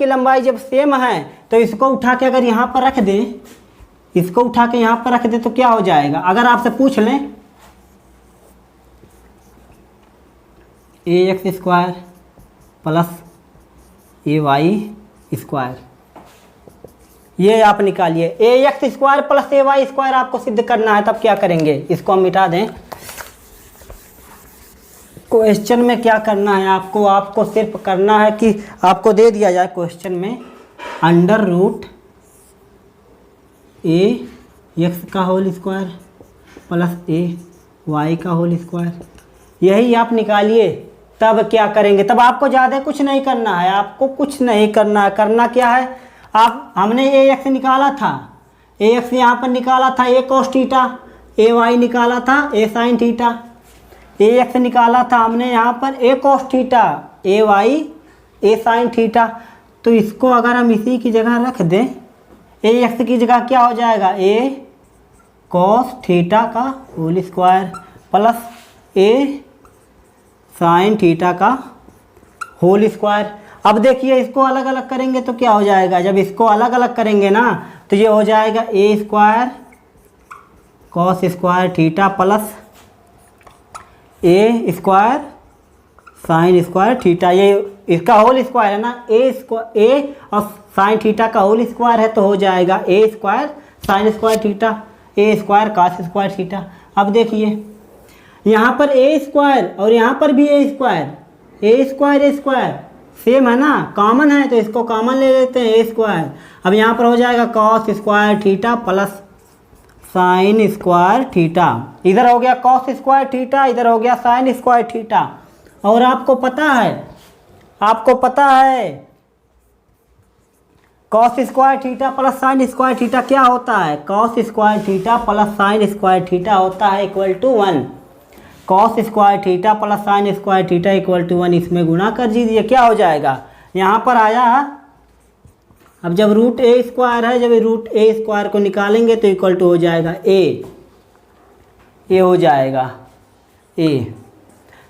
लंबाई जब सेम है तो इसको उठा के अगर यहाँ पर रख दें, इसको उठा के यहाँ पर रख दे तो क्या हो जाएगा, अगर आपसे पूछ लें ए x square plus A Y square, ये आप निकालिए, ए x square plus A Y square आपको सिद्ध करना है, तब क्या करेंगे, इसको हम मिटा दें। क्वेश्चन में क्या करना है आपको सिर्फ करना है कि आपको दे दिया जाए क्वेश्चन में अंडर रूट ए एक्स का whole square plus A Y का होल स्क्वायर, यही आप निकालिए। तब क्या करेंगे, तब आपको ज़्यादा कुछ नहीं करना है, आपको कुछ नहीं करना है। करना क्या है, हमने ए एक्स निकाला था, ए एक्स यहाँ पर निकाला था ए कॉस थीटा, ए वाई निकाला था ए साइन थीटा, ए एक्स निकाला था हमने यहाँ पर A cos theta, A Y A sine theta. तो इसको अगर हम इसी की जगह रख दें, ए एक्स की जगह क्या हो जाएगा, ए कॉस थीटा का होल स्क्वायर प्लस ए साइन थीटा का होल स्क्वायर। अब देखिए इसको अलग अलग करेंगे तो क्या हो जाएगा, जब इसको अलग अलग करेंगे ना तो ये हो जाएगा A square cos square theta plus A square sine square theta, ये इसका होल स्क्वायर है ना, ए और साइन थीटा का होल स्क्वायर है तो हो जाएगा A square sine square theta, A square cos square theta. अब देखिए यहाँ पर ए स्क्वायर और यहाँ पर भी ए स्क्वायर सेम है ना, कॉमन है तो इसको कॉमन ले लेते हैं ए स्क्वायर। अब यहाँ पर हो जाएगा cos square theta plus sine square theta, इधर हो गया कॉस स्क्वायर थीटा, इधर हो गया साइन स्क्वायर थीटा। और आपको पता है cos square theta plus sine square theta क्या होता है? Cos square theta plus sine square theta होता है equal to 1। Cos square theta plus sine square theta equal to 1, इसमें गुणा कर दीजिए, क्या हो जाएगा? यहाँ पर आया, अब जब रूट ए स्क्वायर है, जब रूट ए स्क्वायर को निकालेंगे तो इक्वल टू हो जाएगा ए हो जाएगा ए।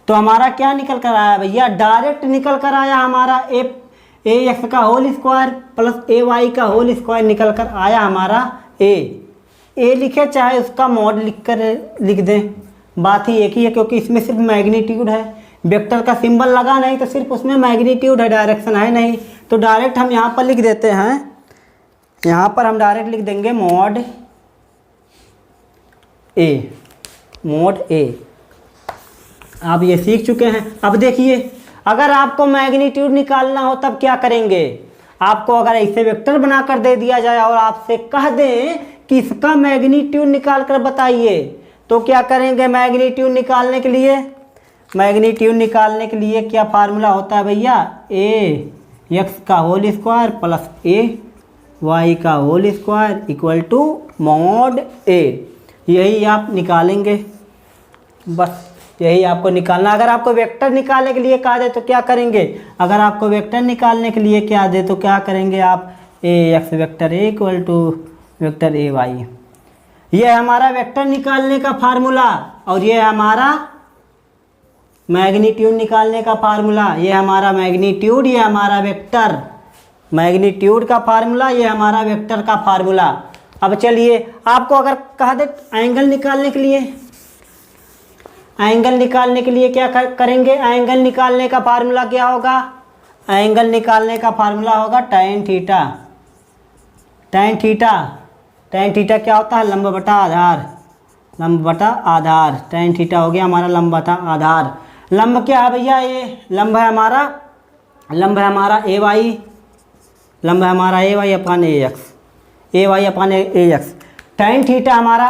तो हमारा क्या निकल कर आया भैया? डायरेक्ट निकल कर आया हमारा ए एक्स का whole square plus A Y का होल स्क्वायर निकल कर आया हमारा ए लिखे चाहे उसका मॉड लिख दें, बात ही एक ही है, क्योंकि इसमें सिर्फ मैग्नीट्यूड है, वेक्टर का सिंबल लगा नहीं तो सिर्फ उसमें मैग्नीट्यूड है, डायरेक्शन है नहीं। तो डायरेक्ट हम यहाँ पर लिख देते हैं, यहाँ पर हम डायरेक्ट लिख देंगे मॉड ए। आप ये सीख चुके हैं। अब देखिए, अगर आपको मैग्नीट्यूड निकालना हो तब क्या करेंगे? आपको अगर ऐसे वेक्टर बनाकर दे दिया जाए और आपसे कह दें कि इसका मैग्नीट्यूड निकाल कर बताइए, तो क्या करेंगे? मैग्नीट्यूड निकालने के लिए क्या फार्मूला होता है भैया? ए एक्स का whole square plus A Y का whole square equal to mod A. यही आप निकालेंगे, बस यही आपको निकालना। अगर आपको वेक्टर निकालने के लिए कहा दे तो क्या करेंगे? अगर आपको वेक्टर निकालने के लिए क्या दे तो क्या करेंगे आप? A X vector A equal to vector A Y. ये है हमारा वेक्टर निकालने का फार्मूला, और ये है हमारा मैग्नीट्यूड निकालने का फार्मूला। ये हमारा मैग्नीट्यूड, ये हमारा वेक्टर, मैग्नीट्यूड का फार्मूला, ये हमारा वेक्टर का फार्मूला। अब चलिए, आपको अगर कहा दे एंगल निकालने के लिए क्या करेंगे? एंगल निकालने का फार्मूला क्या होगा? एंगल निकालने का फार्मूला होगा tan थीटा। tan थीटा क्या होता है? लंब बटा आधार। tan थीटा हो गया हमारा लंब बटा आधार। लंब क्या है भैया? ये लंब है हमारा ए वाई, लंब है हमारा ए Y upon A x. tan theta हमारा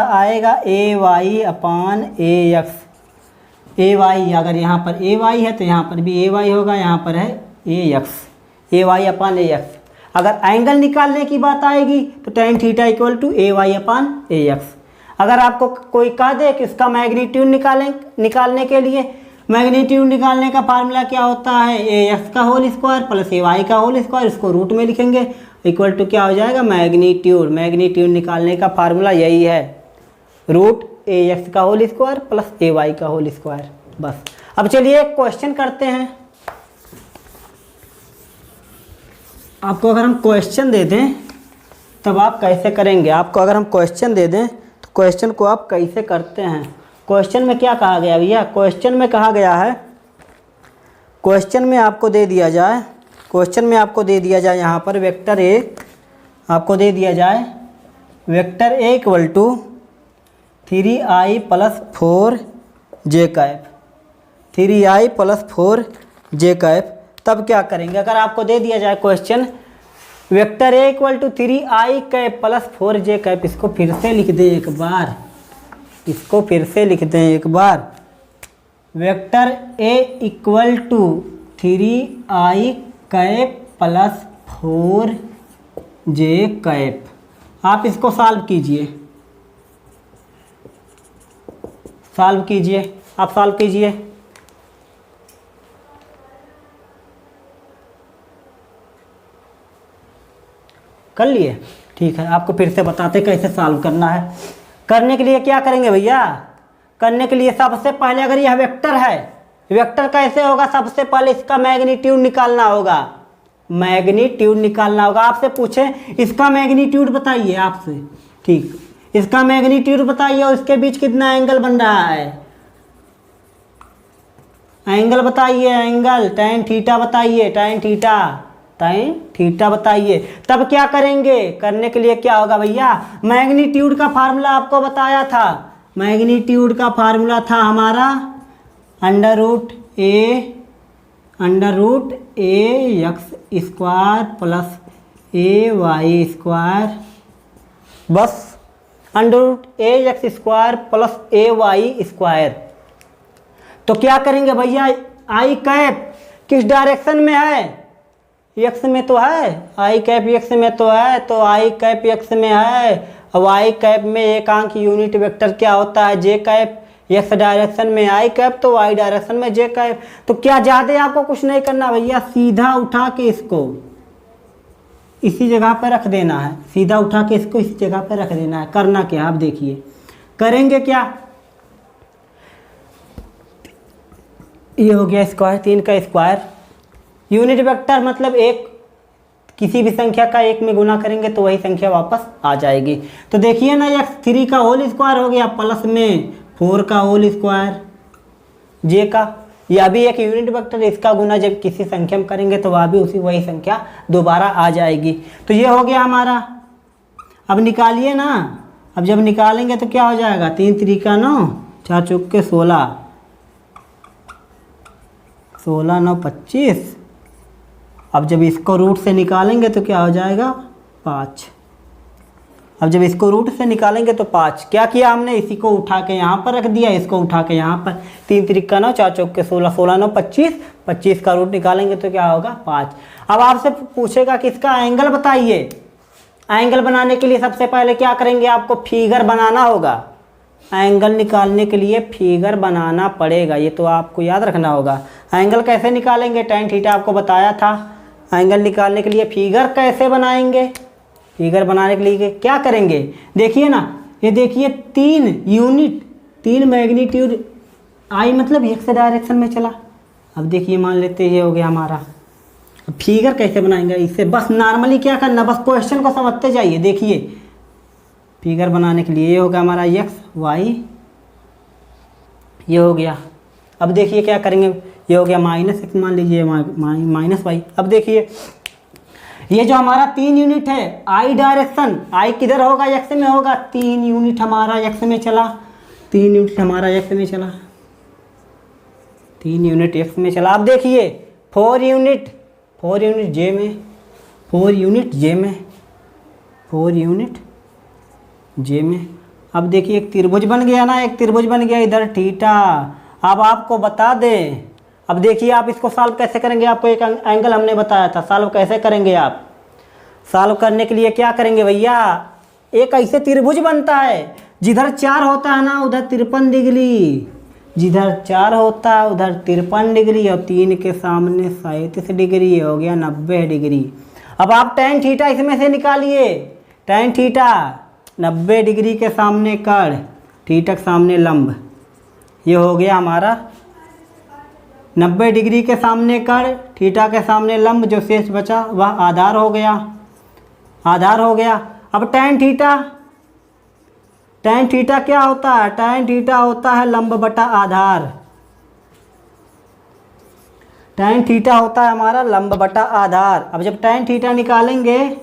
आएगा ए Y upon A X. A Y, अगर यहाँ पर ए वाई है तो यहाँ पर भी ए वाई होगा, यहाँ पर है A X, A Y upon A X. अगर एंगल निकालने की बात आएगी तो tan theta equal to A Y upon A X. अगर आपको कोई कह दे कि इसका मैग्नीट्यूड निकालने के लिए, मैग्नीट्यूड निकालने का फार्मूला क्या होता है? ए एक्स का whole square plus A Y का होल स्क्वायर, इसको रूट में लिखेंगे, इक्वल टू क्या हो जाएगा? मैग्नीट्यूड निकालने का फार्मूला यही है, रूट ए एक्स का whole square plus A Y का होल स्क्वायर। बस। अब चलिए एक क्वेश्चन करते हैं। आपको अगर हम क्वेश्चन दे दें तब आप कैसे करेंगे? आपको अगर हम क्वेश्चन दे दें तो क्वेश्चन को आप कैसे करते हैं? क्वेश्चन में क्या कहा गया भैया? क्वेश्चन में कहा गया है, क्वेश्चन में आपको दे दिया जाए यहाँ पर वेक्टर ए, आपको दे दिया जाए vector A equal to 3i plus 4j cap, 3i plus 4j cap. तब क्या करेंगे? अगर आपको दे दिया जाए question vector A equal to 3i cap plus 4j cap, इसको फिर से लिख दें एक बार, vector A equal to 3i cap plus 4j cap. आप इसको सॉल्व कीजिए, आप सॉल्व कीजिए। कर लिए? ठीक है, आपको फिर से बताते कैसे सॉल्व करना है। करने के लिए क्या करेंगे भैया? करने के लिए सबसे पहले, अगर यह वेक्टर है, वेक्टर कैसे होगा? सबसे पहले इसका मैग्नीट्यूड निकालना होगा, आपसे पूछे इसका मैग्नीट्यूड बताइए, आपसे ठीक, इसका मैग्नीट्यूड बताइए और इसके बीच कितना एंगल बन रहा है? एंगल बताइए, एंगल tan थीटा बताइए, tan थीटा बताइए। तब क्या करेंगे? करने के लिए क्या होगा भैया? मैग्नीट्यूड का फार्मूला आपको बताया था, मैग्नीट्यूड का फार्मूला था हमारा under root A x square plus A Y square, बस under root A x square plus A Y square. तो क्या करेंगे भैया? आई कैप किस डायरेक्शन में है? एक्स में तो है, आई कैप एक्स में तो है, तो आई कैप एक्स में है। अब आई कैप में एक अंक यूनिट वेक्टर क्या होता है, जे कैप। एक्स डायरेक्शन में आई कैप तो वाई डायरेक्शन में जे कैप। तो क्या ज़्यादा आपको कुछ नहीं करना भैया, सीधा उठा के इसको इसी जगह पर रख देना है, सीधा उठा के इसको इसी जगह पर रख देना है। करना क्या आप देखिए, करेंगे क्या, ये हो गया स्क्वायर, 3 का स्क्वायर। यूनिट वेक्टर मतलब एक किसी भी संख्या का 1 में गुना करेंगे तो वही संख्या वापस आ जाएगी। तो देखिए ना, x3 का होल स्क्वायर हो गया प्लस में 4 का होल स्क्वायर जे का। यह भी एक यूनिट वेक्टर, इसका गुना जब किसी संख्या में करेंगे तो वह भी वही संख्या दोबारा आ जाएगी। तो ये हो गया हमारा। अब निकालिए ना, अब जब निकालेंगे तो क्या हो जाएगा, 3 3 9, 4 चौक के 16, 16 9 25। अब जब इसको रूट से निकालेंगे तो क्या हो जाएगा, 5। अब जब इसको रूट से निकालेंगे तो 5। क्या किया हमने, इसी को उठा के यहाँ पर रख दिया, इसको उठा के यहाँ पर। 3 3 9, 4 चौक के 16, 16 9 25, 25 का रूट निकालेंगे तो क्या होगा, 5। अब आपसे पूछेगा कि इसका एंगल बताइए। एंगल बनाने के लिए सबसे पहले क्या करेंगे, आपको फिगर बनाना होगा। एंगल निकालने के लिए फिगर बनाना पड़ेगा, ये तो आपको याद रखना होगा। एंगल कैसे निकालेंगे, tan थीटा आपको बताया था। एंगल निकालने के लिए फिगर कैसे बनाएंगे, फिगर बनाने के लिए क्या करेंगे, देखिए ना, ये देखिए 3 यूनिट 3 मैग्नीट्यूड, आई मतलब एक्स डायरेक्शन में चला। अब देखिए मान लेते ये हो गया हमारा। अब फिगर कैसे बनाएंगे, इससे बस नॉर्मली क्या करना, बस क्वेश्चन को समझते जाइए। देखिए फिगर बनाने के लिए ये होगा हमारा एक्स वाई, ये हो गया। अब देखिए क्या करेंगे, ये हो गया -x, मान लीजिए -y। अब देखिए ये जो हमारा 3 यूनिट है, आई डायरेक्शन, आई किधर होगा, एक्स में होगा। 3 यूनिट हमारा एक्स में चला, 3 यूनिट हमारा एक्स में चला, 3 यूनिट एक्स में चला। अब देखिए 4 यूनिट जे में, 4 यूनिट जे में, 4 यूनिट जे में। अब देखिए एक त्रिभुज बन गया ना, एक त्रिभुज बन गया इधर थीटा। अब आपको बता दें, अब देखिए आप इसको सॉल्व कैसे करेंगे, आपको एक एंगल हमने बताया था, सॉल्व कैसे करेंगे आप। सॉल्व करने के लिए क्या करेंगे भैया, एक ऐसे त्रिभुज बनता है जिधर 4 होता है ना उधर 53 डिग्री, जिधर 4 होता है उधर 53 डिग्री और 3 के सामने 37 डिग्री, हो गया 90 डिग्री। अब आप tan थीटा इसमें से निकालिए, tan थीटा 90 डिग्री के सामने कर्ण, थीटा के सामने लंब, ये हो गया हमारा 90 डिग्री के सामने कर्ण, थीटा के सामने लंब, जो शेष बचा वह आधार हो गया, आधार हो गया। अब tan थीटा क्या होता है, tan थीटा होता है लंब बटा आधार, tan थीटा होता है हमारा लंब बटा आधार। अब जब tan थीटा निकालेंगे,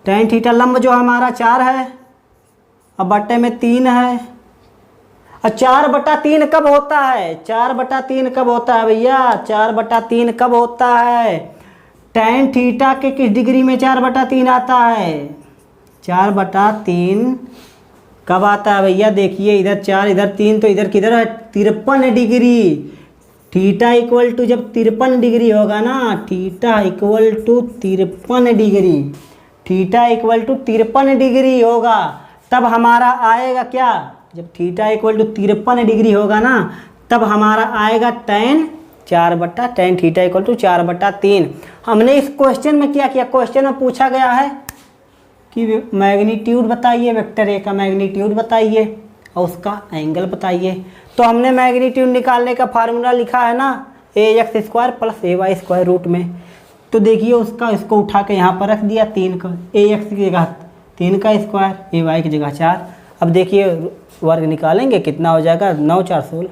tan थीटा लंब जो हमारा 4 है, अब बट्टे में 3 है। और 4/3 कब होता है, 4/3 कब होता है भैया, 4/3 कब होता है, tan थीटा के किस डिग्री में 4/3 आता है, 4/3 कब आता है भैया, देखिए इधर 4 इधर 3, तो इधर किधर है 53 डिग्री। थीटा इक्वल टू जब 53 डिग्री होगा ना, theta equal to 53 degree, theta equal to 53 degree होगा, तब हमारा आएगा क्या, जब थीटा इक्वल टू 53 डिग्री होगा ना, तब हमारा आएगा tan थीटा इक्वल टू 4/3। हमने इस क्वेश्चन में क्या किया, क्वेश्चन में पूछा गया है कि मैग्नीट्यूड बताइए, वेक्टर ए का मैग्नीट्यूड बताइए और उसका एंगल बताइए। तो हमने मैग्नीट्यूड निकालने का फार्मूला लिखा है ना, ax² + ay² रूट में। तो देखिए उसका, इसको उठा के यहाँ पर रख दिया, 3 का, ax की जगह 3 का स्क्वायर, ay की जगह 4। अब देखिए वर्ग निकालेंगे, कितना हो जाएगा, 9 4 16,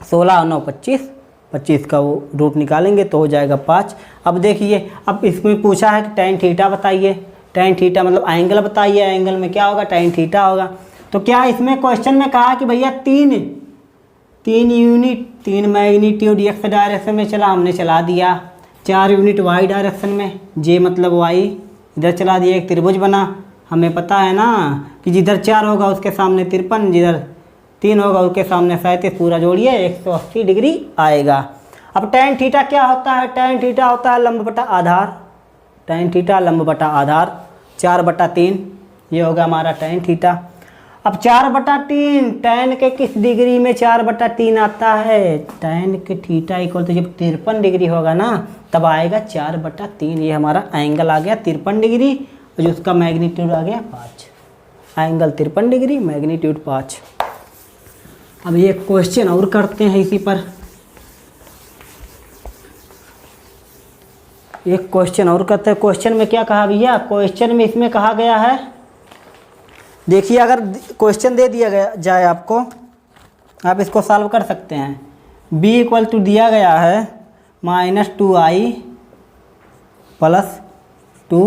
16 9 25, 25 का वो रूट निकालेंगे तो हो जाएगा 5। अब देखिए, अब इसमें पूछा है कि tan थीटा बताइए, tan थीटा मतलब एंगल बताइए, एंगल में क्या होगा, tan थीटा होगा। तो क्या इसमें क्वेश्चन में कहा कि भैया 3 यूनिट 3 मैग्नीट्यूड एक्स डायरेक्शन में चला, हमने चला दिया। 4 यूनिट वाई डायरेक्शन में, जे मतलब वाई, इधर चला दिया, एक त्रिभुज बना। हमें पता है ना कि जिधर 4 होगा उसके सामने 53, जिधर 3 होगा उसके सामने 37, पूरा जोड़िए 180 डिग्री आएगा। अब tan थीटा क्या होता है? tan थीटा होता है लंब बटा आधार, tan थीटा लंब बटा आधार 4/3, ये होगा हमारा tan थीटा। अब 4/3 tan के किस डिग्री में 4/3 आता है? tan के थीटा इक्वल तो जब 53 डिग्री होगा ना तब आएगा 4/3, ये हमारा एंगल आ गया 53 डिग्री और जो उसका मैग्नीट्यूड आ गया 5, एंगल 53 डिग्री मैग्नीट्यूड 5। अब ये क्वेश्चन और करते हैं इसी पर, एक क्वेश्चन और करते हैं। क्वेश्चन में क्या कहा भैया? क्वेश्चन में इसमें कहा गया है, देखिए अगर क्वेश्चन दे दिया गया जाए आपको, आप इसको सॉल्व कर सकते हैं। b इक्वल टू दिया गया है -2i + 2,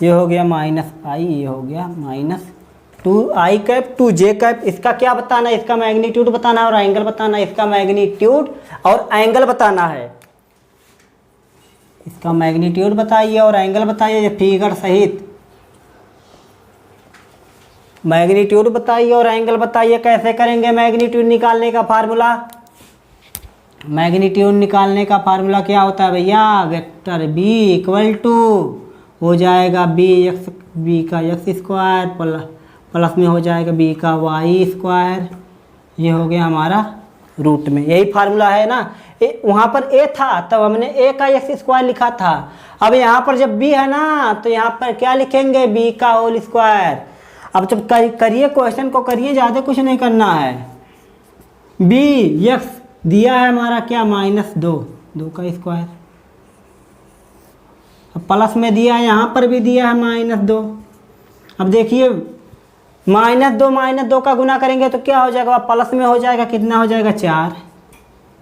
ये हो गया -i, ये हो गया -2i कैप 2j कैप। इसका क्या बताना है? इसका मैग्नीट्यूड बताना है और एंगल बताना है। इसका मैग्नीट्यूड और एंगल बताना है, इसका मैग्नीट्यूड बताइए और एंगल बताइए, ये फिगर सहित मैग्नीट्यूड बताइए और एंगल बताइए। कैसे करेंगे मैग्नीट्यूड निकालने का फार्मूला? मैग्नीट्यूड निकालने का फार्मूला क्या होता है भैया? वेक्टर b इक्वल टू हो जाएगा b का x² प्लस में हो जाएगा b का y², ये हो गया हमारा रूट में। यही फार्मूला है ना। वहाँ पर a था तब हमने a का x² लिखा था। अब यहाँ पर जब b है ना तो यहाँ पर क्या लिखेंगे? b का होल स्क्वायर। अब जब करिए क्वेश्चन को करिए, ज़्यादा कुछ नहीं करना है। b x दिया है हमारा क्या? -2 का स्क्वायर। अब प्लस में दिया है, यहाँ पर भी दिया है -2। अब देखिए -2 का गुना करेंगे तो क्या हो जाएगा? प्लस में हो जाएगा, कितना हो जाएगा? 4।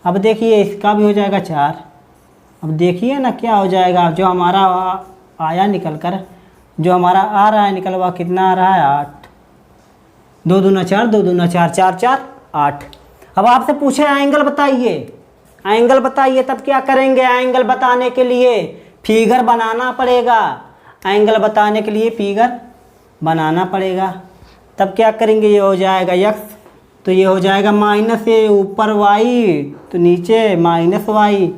अब देखिए इसका भी हो जाएगा 4। अब देखिए ना क्या हो जाएगा, जो हमारा आया निकल कर, जो हमारा आ रहा है निकल हुआ कितना आ रहा है? 8। 2 दूना 4, 2 दूना 4, 4 4 8। अब आपसे पूछे एंगल बताइए, एंगल बताइए, तब क्या करेंगे? एंगल बताने के लिए फिगर बनाना पड़ेगा, एंगल बताने के लिए फिगर बनाना पड़ेगा। तब क्या करेंगे? ये हो जाएगा x, तो ये हो जाएगा -a, ऊपर y तो नीचे -y।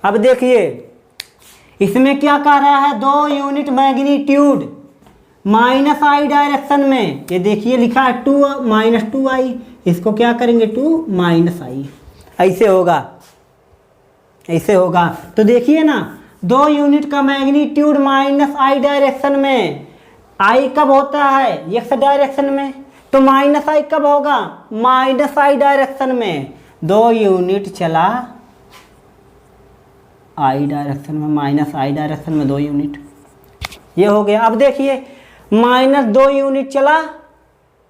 अब देखिए इसमें क्या कह रहा है? 2 यूनिट मैग्नीट्यूड -i डायरेक्शन में, ये देखिए लिखा है 2i, इसको क्या करेंगे? 2 - i, ऐसे होगा, ऐसे होगा। तो देखिए ना 2 यूनिट का मैग्नीट्यूड -i डायरेक्शन में, i कब होता है? x डायरेक्शन में, तो -i कब होगा? -i डायरेक्शन में। 2 यूनिट चला i डायरेक्शन में, -i डायरेक्शन में 2 यूनिट, ये हो गया। अब देखिए -2 यूनिट चला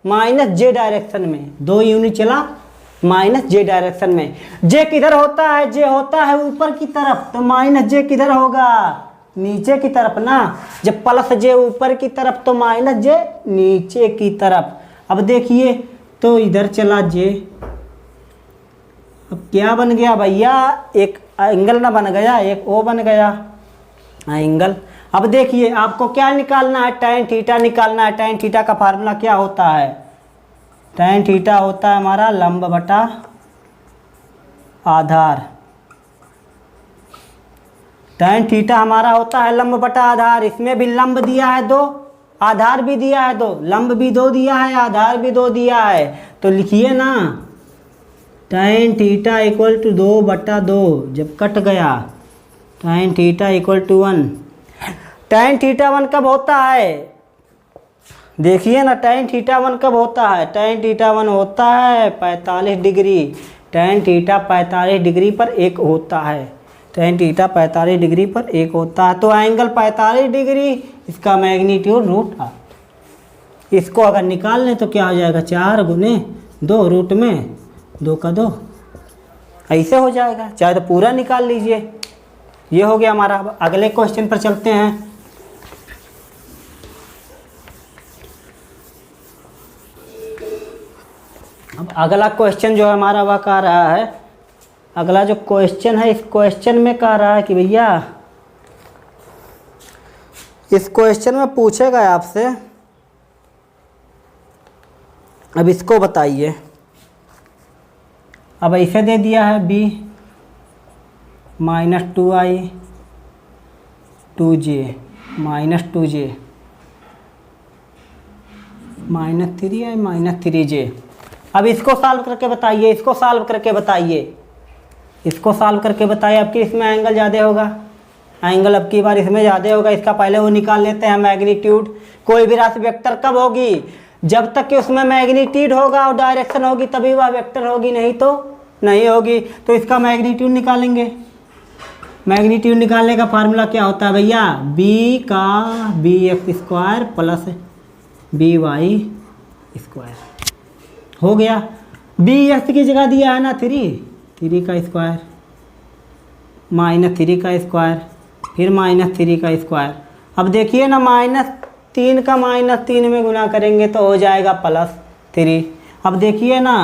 -j डायरेक्शन में, 2 यूनिट चला -j डायरेक्शन में। j किधर होता है? j होता है ऊपर की तरफ, तो -j किधर होगा? नीचे की तरफ ना। जब +j ऊपर की तरफ तो -j नीचे की तरफ। अब देखिए तो इधर चला j, अब क्या बन गया भैया? एक एंगल ना बन गया, एक ओ बन गया एंगल। अब देखिए आपको क्या निकालना है? tan थीटा निकालना है। tan थीटा का फार्मूला क्या होता है? tan थीटा होता है हमारा लंब बटा आधार। tan थीटा हमारा होता है लंब बटा आधार। इसमें भी लंब दिया है 2, आधार भी दिया है 2, लंब भी 2 दिया है, आधार भी 2 दिया है। तो लिखिए ना tan थीटा इक्वल टू 2/2, जब कट गया tan theta equal to 1। tan theta 1 कब होता है? देखिए ना tan थीटा 1 कब होता है? tan थीटा 1 होता है 45 डिग्री। tan थीटा 45 डिग्री पर 1 होता है, tan थीटा 45 डिग्री पर 1 होता है। तो एंगल 45 डिग्री, इसका मैग्नीट्यूड √8। इसको अगर निकाल लें तो क्या हो जाएगा? 4 गुने 2, रूट में 2 का 2, ऐसे हो जाएगा। चाहे तो पूरा निकाल लीजिए। ये हो गया हमारा। अब अगले क्वेश्चन पर चलते हैं। अब अगला क्वेश्चन जो हमारा वह कह रहा है, अगला जो क्वेश्चन है इस क्वेश्चन में कह रहा है कि भैया इस क्वेश्चन में पूछेगा आपसे, अब इसको बताइए। अब ऐसे दे दिया है b -2i 2j -2j -3i -3j। अब इसको सॉल्व करके बताइए, इसको सॉल्व करके बताइए, इसको सॉल्व करके बताइए। अब कि इसमें एंगल ज़्यादा होगा, एंगल अब की बार इसमें ज़्यादा होगा। इसका पहले वो निकाल लेते हैं मैग्नीट्यूड। कोई भी राशि वेक्टर कब होगी? जब तक कि उसमें मैग्नीट्यूड होगा और डायरेक्शन होगी तभी वह वेक्टर होगी, नहीं तो नहीं होगी। तो इसका मैग्नीट्यूड निकालेंगे। मैग्नीट्यूड निकालने का फार्मूला क्या होता है भैया? बी का bx² प्लस by² हो गया। bx की जगह दिया है ना 3 का स्क्वायर -3 का स्क्वायर फिर -3 का स्क्वायर। अब देखिए ना, -3 का -3 में गुना करेंगे तो हो जाएगा +3। अब देखिए ना,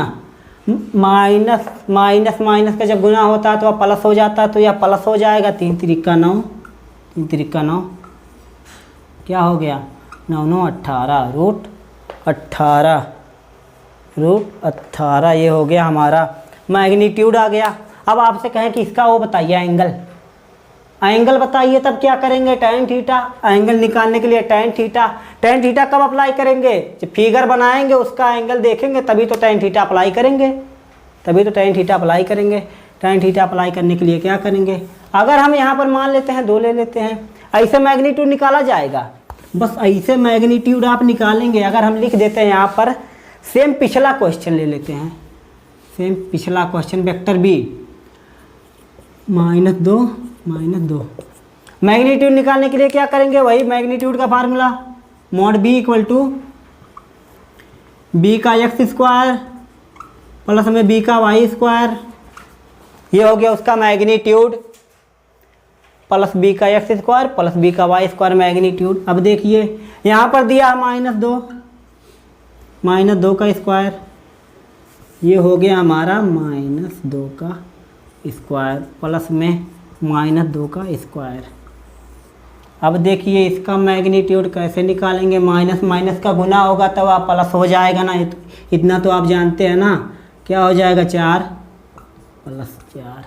माइनस माइनस का जब गुना होता है तो वह प्लस हो जाता है, तो यह प्लस हो जाएगा। 3 त्रिका 9, 3 त्रिका 9, क्या हो गया? 9 9 18 रूट 18 ये हो गया हमारा मैग्नीट्यूड आ गया। अब आपसे कहें कि इसका वो बताइए एंगल बताइए, तब क्या करेंगे? tan theta. एंगल निकालने के लिए tan थीटा कब अप्लाई करेंगे? जब फिगर बनाएंगे उसका एंगल देखेंगे तभी तो tan थीटा अप्लाई करेंगे, tan थीटा अप्लाई करने के लिए क्या करेंगे? अगर हम यहाँ पर मान लेते हैं 2 ले लेते हैं, ऐसे मैग्नीट्यूड निकाला जाएगा। बस ऐसे मैग्नीट्यूड आप निकालेंगे। अगर हम लिख देते हैं यहाँ पर, सेम पिछला क्वेश्चन ले लेते हैं, सेम पिछला क्वेश्चन वेक्टर b -2 मैग्नीट्यूड निकालने के लिए क्या करेंगे? वही मैग्नीट्यूड का फार्मूला, mod b = b का x² प्लस में b का y²। ये हो गया उसका मैग्नीट्यूड, प्लस b का x² प्लस b का y² मैग्नीट्यूड। अब देखिए यहाँ पर दिया -2 का स्क्वायर, ये हो गया हमारा -2 का स्क्वायर प्लस में -2 का स्क्वायर। अब देखिए इसका मैग्नीट्यूड कैसे निकालेंगे? माइनस का गुना होगा तब आप प्लस हो जाएगा ना, इतना तो आप जानते हैं ना। क्या हो जाएगा? 4 + 4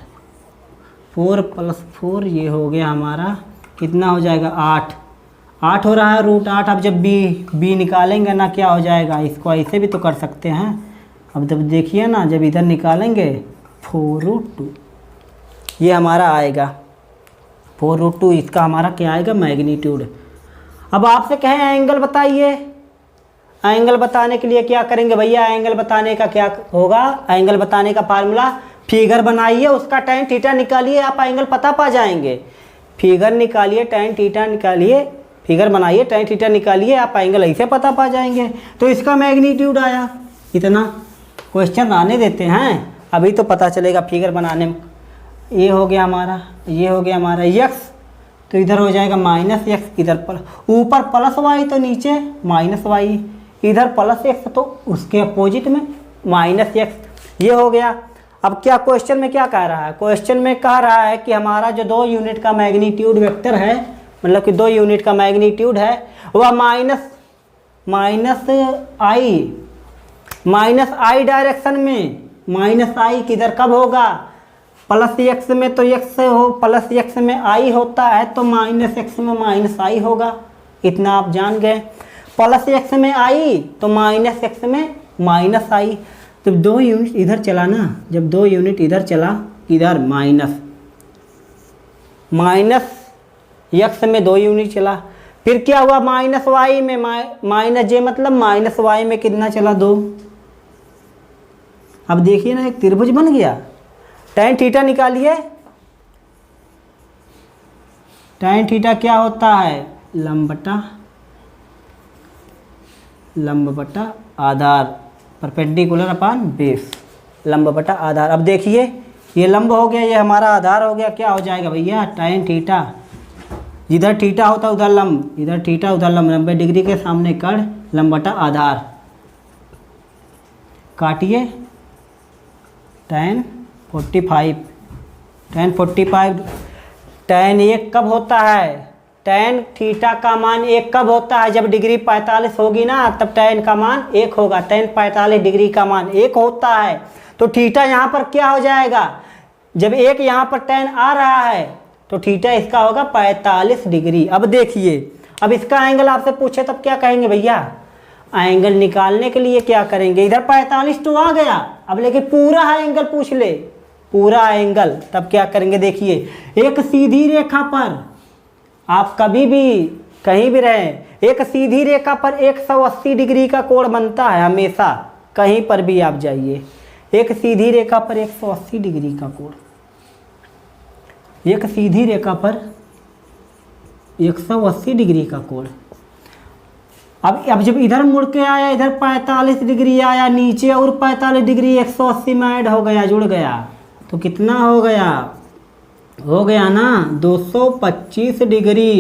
4 + 4 ये हो गया हमारा, कितना हो जाएगा? 8 हो रहा है √8। अब जब b निकालेंगे ना, क्या हो जाएगा? इसको ऐसे भी तो कर सकते हैं। अब जब देखिए ना, जब इधर निकालेंगे 4√2 ये हमारा आएगा, 4√2 इसका हमारा क्या आएगा? मैग्नीट्यूड। अब आपसे कहें एंगल बताइए, एंगल बताने के लिए क्या करेंगे भैया? एंगल बताने का क्या होगा? एंगल बताने का फार्मूला, फिगर बनाइए, उसका tan थीटा निकालिए, आप एंगल पता पा जाएंगे। फिगर निकालिए, tan थीटा निकालिए, फिगर बनाइए, tan थीटा निकालिए, आप एंगल ऐसे पता पा जाएंगे। तो इसका मैग्नीट्यूड आया इतना। क्वेश्चन आने देते हैं, अभी तो पता चलेगा फिगर बनाने में। ये हो गया हमारा, ये हो गया हमारा x, तो इधर हो जाएगा -x, इधर ऊपर +y तो नीचे -y, इधर +x तो उसके अपोजिट में -x, ये हो गया। अब क्या क्वेश्चन में क्या कह रहा है? क्वेश्चन में कह रहा है कि हमारा जो 2 यूनिट का मैग्नीट्यूड वेक्टर है, मतलब कि 2 यूनिट का मैग्नीट्यूड है, वह -i डायरेक्शन में, -i किधर कब होगा? +x में तो x हो, +x में i होता है तो -x में -i होगा, इतना आप जान गए। +x में i तो -x में -i। जब 2 यूनिट इधर चला ना, जब 2 यूनिट इधर चला, इधर -x में 2 यूनिट चला, फिर क्या हुआ? -y में, -j मतलब -y में कितना चला? 2। अब देखिए ना, एक त्रिभुज बन गया। tan थीटा निकालिए। tan थीटा क्या होता है? लंब बटा आधार, परपेंडिकुलर अपॉन बेस, लंब बटा आधार। अब देखिए ये लंब हो गया, ये हमारा आधार हो गया। क्या हो जाएगा भैया? tan थीटा, जिधर थीटा होता है उधर लंब, इधर थीटा उधर लंब, 90 डिग्री के सामने कड़, लंब बटा आधार। काटिए, tan 45, tan 1 कब होता है? tan थीटा का मान 1 कब होता है? जब डिग्री 45 होगी ना तब tan का मान 1 होगा। tan 45 डिग्री का मान 1 होता है। तो थीटा यहाँ पर क्या हो जाएगा? जब 1 यहाँ पर tan आ रहा है तो थीटा इसका होगा 45 डिग्री। अब देखिए, अब इसका एंगल आपसे पूछे तब क्या कहेंगे भैया? एंगल निकालने के लिए क्या करेंगे? इधर 45 तो आ गया, अब लेकिन पूरा एंगल पूछ ले, पूरा एंगल, तब क्या करेंगे? देखिए, एक सीधी रेखा पर आप कभी भी कहीं भी रहें, एक सीधी रेखा पर 180 डिग्री का कोण बनता है हमेशा, कहीं पर भी आप जाइए, एक सीधी रेखा पर 180 डिग्री का कोण, एक सीधी रेखा पर 180 डिग्री का कोण। अब जब इधर मुड़ के आया, इधर 45 डिग्री आया, नीचे और 45 डिग्री 180 में ऐड हो गया, जुड़ गया, तो कितना हो गया? हो गया ना 225 डिग्री।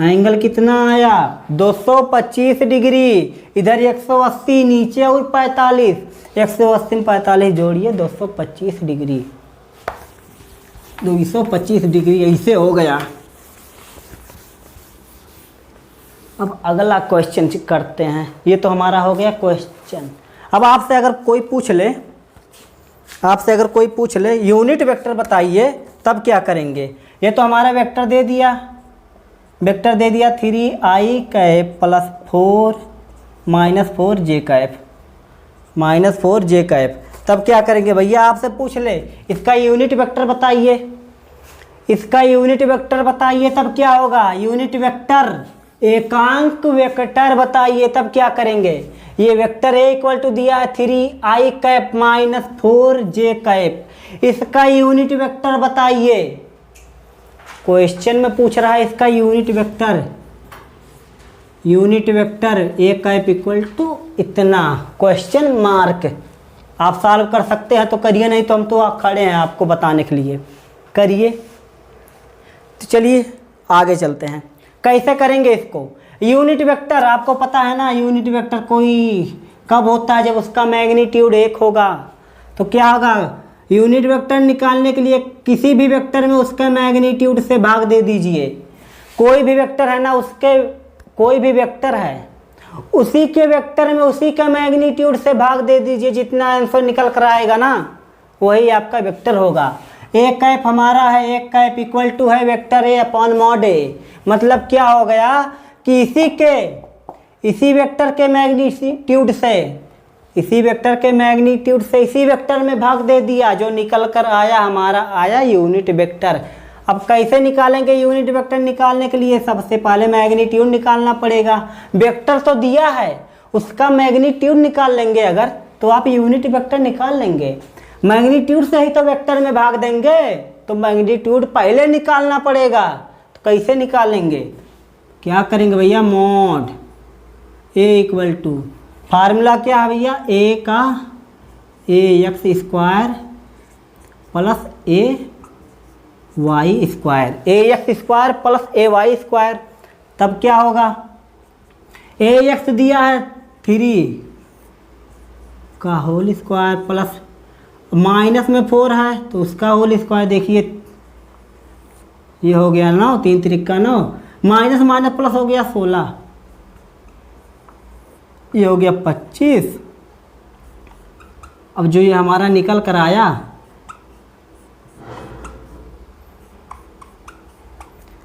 एंगल कितना आया? 225 डिग्री। इधर 180, नीचे और 45, 180 में 45 जोड़िए, 225 डिग्री, 225 डिग्री ऐसे हो गया। अब अगला क्वेश्चन करते हैं। ये तो हमारा हो गया क्वेश्चन। अब आपसे अगर कोई पूछ ले, आपसे अगर कोई पूछ ले यूनिट वेक्टर बताइए, तब क्या करेंगे? ये तो हमारा वेक्टर दे दिया, वेक्टर दे दिया 3i cap plus 4 minus 4j cap, minus 4j cap. तब क्या करेंगे भैया? आपसे पूछ ले इसका यूनिट वेक्टर बताइए, इसका यूनिट वेक्टर बताइए, तब क्या होगा? यूनिट वेक्टर, एकांक वेक्टर बताइए, तब क्या करेंगे? ये वेक्टर ए इक्वल टू दिया है 3i cap minus 4j cap, इसका यूनिट वेक्टर बताइए। क्वेश्चन में पूछ रहा है इसका unit vector, unit vector A cap equal to इतना, क्वेश्चन मार्क। आप सॉल्व कर सकते हैं तो करिए, नहीं तो हम तो खड़े हैं आपको बताने के लिए, करिए। तो चलिए आगे चलते हैं, कैसे करेंगे इसको? यूनिट वेक्टर आपको पता है ना, यूनिट वेक्टर कोई कब होता है? जब उसका मैग्नीट्यूड 1 होगा। तो क्या होगा? यूनिट वेक्टर निकालने के लिए किसी भी वेक्टर में उसके मैग्नीट्यूड से भाग दे दीजिए। कोई भी वेक्टर है ना, उसके कोई भी वेक्टर है, उसी के वेक्टर में उसी का मैग्नीट्यूड से भाग दे दीजिए, जितना आंसर निकल कर आएगा ना वही आपका वेक्टर होगा। ए कैप हमारा है, ए कैप इक्वल टू है वेक्टर ए अपॉन मॉड ए। मतलब क्या हो गया कि इसी वेक्टर के मैग्नीट्यूड से, इसी वेक्टर के मैग्नीट्यूड से इसी वेक्टर में भाग दे दिया, जो निकल कर आया हमारा आया यूनिट वेक्टर। अब कैसे निकालेंगे यूनिट वेक्टर? निकालने के लिए सबसे पहले मैग्नीट्यूड निकालना पड़ेगा। वेक्टर तो दिया है, उसका मैग्नीट्यूड निकाल लेंगे अगर, तो आप यूनिट वेक्टर निकाल लेंगे। मैग्नीट्यूड से ही तो वेक्टर में भाग देंगे, तो मैग्नीट्यूड पहले निकालना पड़ेगा। तो कैसे निकालेंगे? क्या करेंगे भैया? Mod A equal to, formula क्या है भैया? ए का ax square plus A Y square, ax square plus A Y square. तब क्या होगा? ax दिया है 3 का होल स्क्वायर प्लस माइनस में 4 है तो उसका होल स्क्वायर। देखिए ये हो गया 9, 3 त्रिका 9, माइनस माइनस प्लस हो गया 16, ये हो गया 25। अब जो ये हमारा निकल कर आया,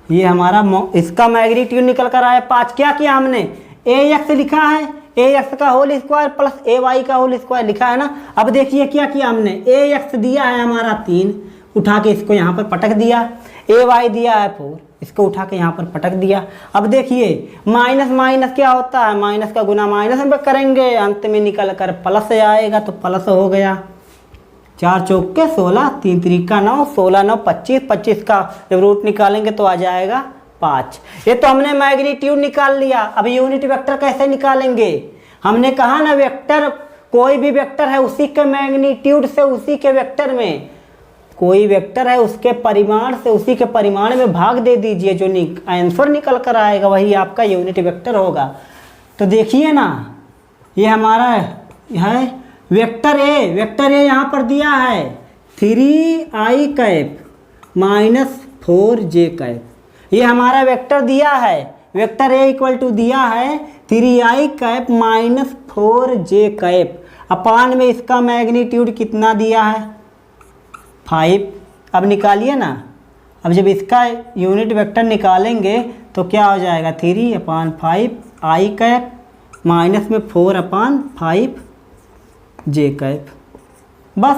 ये हमारा इसका मैग्नीट्यूड निकल कर आया 5। क्या किया हमने? ax लिखा है, ax का होल स्क्वायर प्लस ay का होल स्क्वायर लिखा है ना। अब देखिए क्या किया हमने? ax दिया है हमारा 3, उठा के इसको यहाँ पर पटक दिया, ay दिया है 4, इसको उठा के यहाँ पर पटक दिया। अब देखिए माइनस माइनस क्या होता है? माइनस का गुना माइनस में करेंगे, अंत में निकल कर प्लस आएगा, तो प्लस हो गया। 4 चौक के 16, 3 त्रिका 9, 16 9 25, 25 का जब रूट निकालेंगे तो आ जाएगा 5। ये तो हमने मैग्नीट्यूड निकाल लिया। अब यूनिट वेक्टर कैसे निकालेंगे? हमने कहा ना वेक्टर, कोई भी वेक्टर है उसी के मैग्नीट्यूड से उसी के वेक्टर में, कोई वेक्टर है उसके परिमाण से उसी के परिमाण में भाग दे दीजिए, जो आंसर निकल कर आएगा वही आपका यूनिट वेक्टर होगा। तो देखिए ना, ये हमारा है वेक्टर ए, वेक्टर ए यहाँ पर दिया है 3i cap minus 4j cap. ये हमारा वेक्टर दिया है, वेक्टर ए इक्वल टू दिया है 3i cap minus 4j cap, अपान में इसका मैग्नीट्यूड कितना दिया है 5। अब निकालिए ना, अब जब इसका यूनिट वेक्टर निकालेंगे तो क्या हो जाएगा 3/5 i कैप माइनस में 4/5 j कैप। बस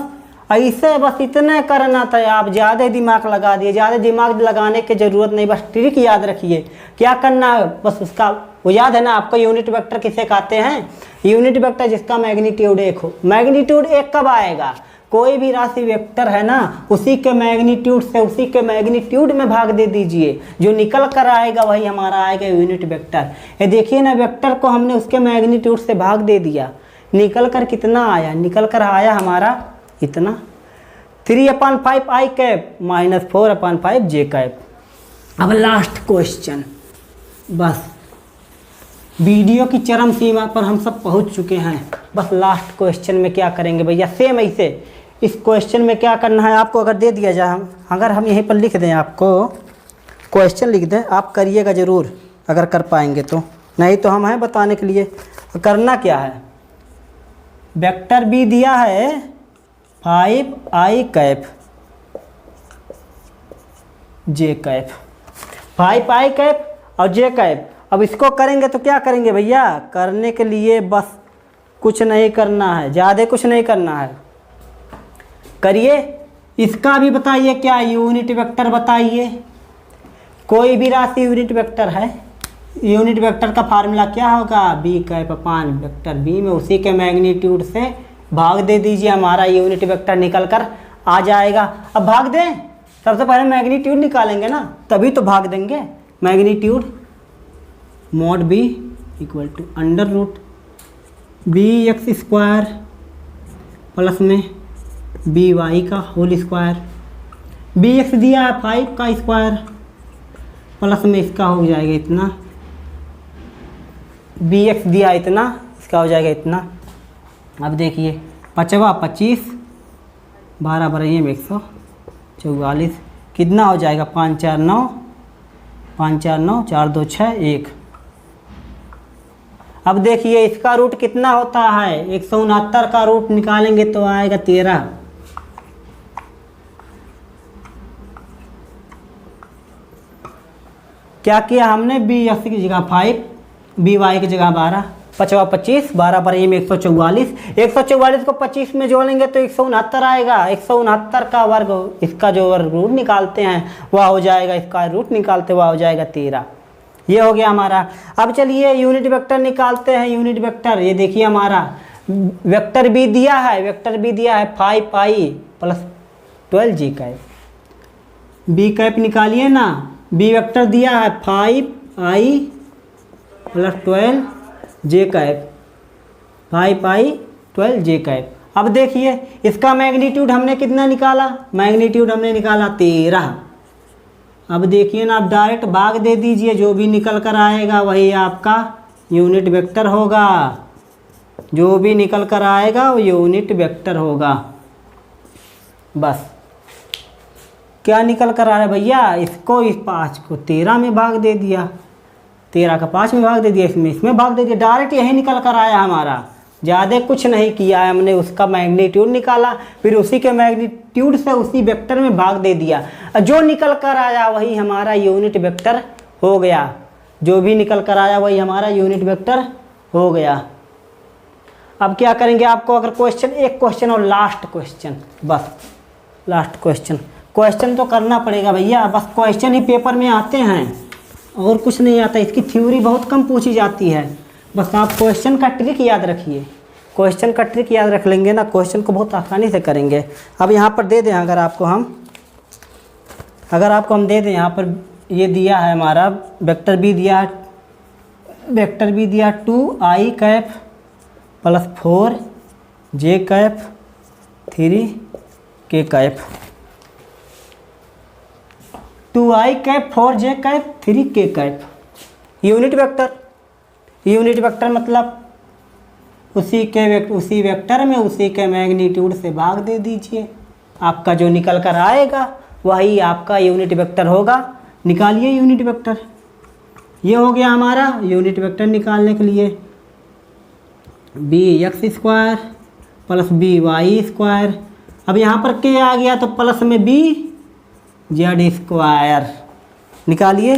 ऐसे बस इतना करना था, आप ज़्यादा दिमाग लगा दिए, ज़्यादा दिमाग लगाने की ज़रूरत नहीं, बस ट्रिक याद रखिए क्या करना है बस उसका, वो याद है ना आपको यूनिट वेक्टर किसे कहते हैं, यूनिट वेक्टर जिसका मैग्नीट्यूड 1 हो। मैग्नीट्यूड 1 कब आएगा, कोई भी राशि वेक्टर है ना उसी के मैग्नीट्यूड से उसी के मैग्नीट्यूड में भाग दे दीजिए, जो निकल कर आएगा वही हमारा आएगा यूनिट वेक्टर। ये देखिए ना वेक्टर को हमने उसके मैग्नीट्यूड से भाग दे दिया, निकल कर कितना आया, निकल कर आया हमारा इतना 3/5 i cap minus 4/5 j cap. अब लास्ट क्वेश्चन, बस वीडियो की चरम सीमा पर हम सब पहुंच चुके हैं। बस लास्ट क्वेश्चन में क्या करेंगे भैया, सेम ऐसे इस क्वेश्चन में क्या करना है आपको अगर दे दिया जाए, अगर हम यहीं पर लिख दें, आपको क्वेश्चन लिख दें, आप करिएगा ज़रूर अगर कर पाएंगे तो, नहीं तो हम हैं बताने के लिए। करना क्या है, वेक्टर बी दिया है 5i cap j cap, 5i cap और j कैप। अब इसको करेंगे तो क्या करेंगे भैया, करने के लिए बस कुछ नहीं करना है, ज़्यादा कुछ नहीं करना है, करिए। इसका भी बताइए क्या यूनिट वेक्टर बताइए, कोई भी राशि यूनिट वेक्टर है, यूनिट वेक्टर का फार्मूला क्या होगा बी कैप अपान वेक्टर बी में उसी के मैग्नीट्यूड से भाग दे दीजिए, हमारा यूनिट वेक्टर निकल कर आ जाएगा। अब भाग दें, सबसे पहले मैग्नीट्यूड निकालेंगे ना तभी तो भाग देंगे। Magnitude mod B equal to under root B X square plus में बी वाई का होल स्क्वायर, बी एक्स दिया है 5 का स्क्वायर प्लस में इसका हो जाएगा इतना, बी एक्स दिया इतना, इसका हो जाएगा इतना। अब देखिए 5 25 12 बराबर में 144, कितना हो जाएगा 5 4 9 5 4 9 4 2 6 1। अब देखिए इसका रूट कितना होता है, 169 का रूट निकालेंगे तो आएगा 13। क्या किया हमने, बी एक्स की जगह 5 बी वाई की जगह 12, 5 25 12 पर में 144, 144 को 25 में जोड़ेंगे तो 169 आएगा, 169 का वर्ग इसका जो वर्ग रूट निकालते हैं वह हो जाएगा, इसका रूट निकालते हुआ हो जाएगा 13। ये हो गया हमारा। अब चलिए यूनिट वेक्टर निकालते हैं, यूनिट वेक्टर ये देखिए हमारा वेक्टर बी दिया है, वेक्टर बी दिया है 5i plus 12j cap, B cap निकालिए ना, बी वेक्टर दिया है 5i plus 12j cap, 5i 12j cap. अब देखिए इसका मैग्नीट्यूड हमने कितना निकाला, मैग्नीट्यूड हमने निकाला 13। अब देखिए ना, आप डायरेक्ट भाग दे दीजिए, जो भी निकल कर आएगा वही आपका यूनिट वेक्टर होगा, जो भी निकल कर आएगा वो यूनिट वेक्टर होगा। बस क्या निकल कर आ रहा है भैया, इसको इस 5 को 13 में भाग दे दिया, 13 का 5 में भाग दे दिया, इसमें भाग दे दिया, डायरेक्ट यही निकल कर आया हमारा, ज़्यादा कुछ नहीं किया है हमने। उसका मैग्नीट्यूड निकाला, फिर उसी के मैग्नीट्यूड से उसी वेक्टर में भाग दे दिया, जो निकल कर आया वही हमारा यूनिट वेक्टर हो गया, जो भी निकल कर आया वही हमारा यूनिट वेक्टर हो गया। अब क्या करेंगे, आपको अगर क्वेश्चन, एक क्वेश्चन और लास्ट क्वेश्चन, बस लास्ट क्वेश्चन, क्वेश्चन तो करना पड़ेगा भैया, बस क्वेश्चन ही पेपर में आते हैं और कुछ नहीं आता, इसकी थ्योरी बहुत कम पूछी जाती है। बस आप क्वेश्चन का ट्रिक याद रखिए, क्वेश्चन का ट्रिक याद रख लेंगे ना, क्वेश्चन को बहुत आसानी से करेंगे। अब यहाँ पर दे दें, अगर आपको हम दे दें, यहाँ पर ये दिया है हमारा वेक्टर बी दिया है, वेक्टर बी दिया 2i cap plus 4j cap 3k cap, 2i cap 4j cap 3k cap unit vector. Unit vector मतलब उसी वेक्टर में उसी के मैग्नीट्यूड से भाग दे दीजिए, आपका जो निकल कर आएगा वही आपका यूनिट वेक्टर होगा। निकालिए यूनिट वेक्टर। ये हो गया हमारा यूनिट वेक्टर निकालने के लिए, B X square plus B Y square. अब यहाँ पर के आ गया तो प्लस में बी जेड स्क्वायर। निकालिए,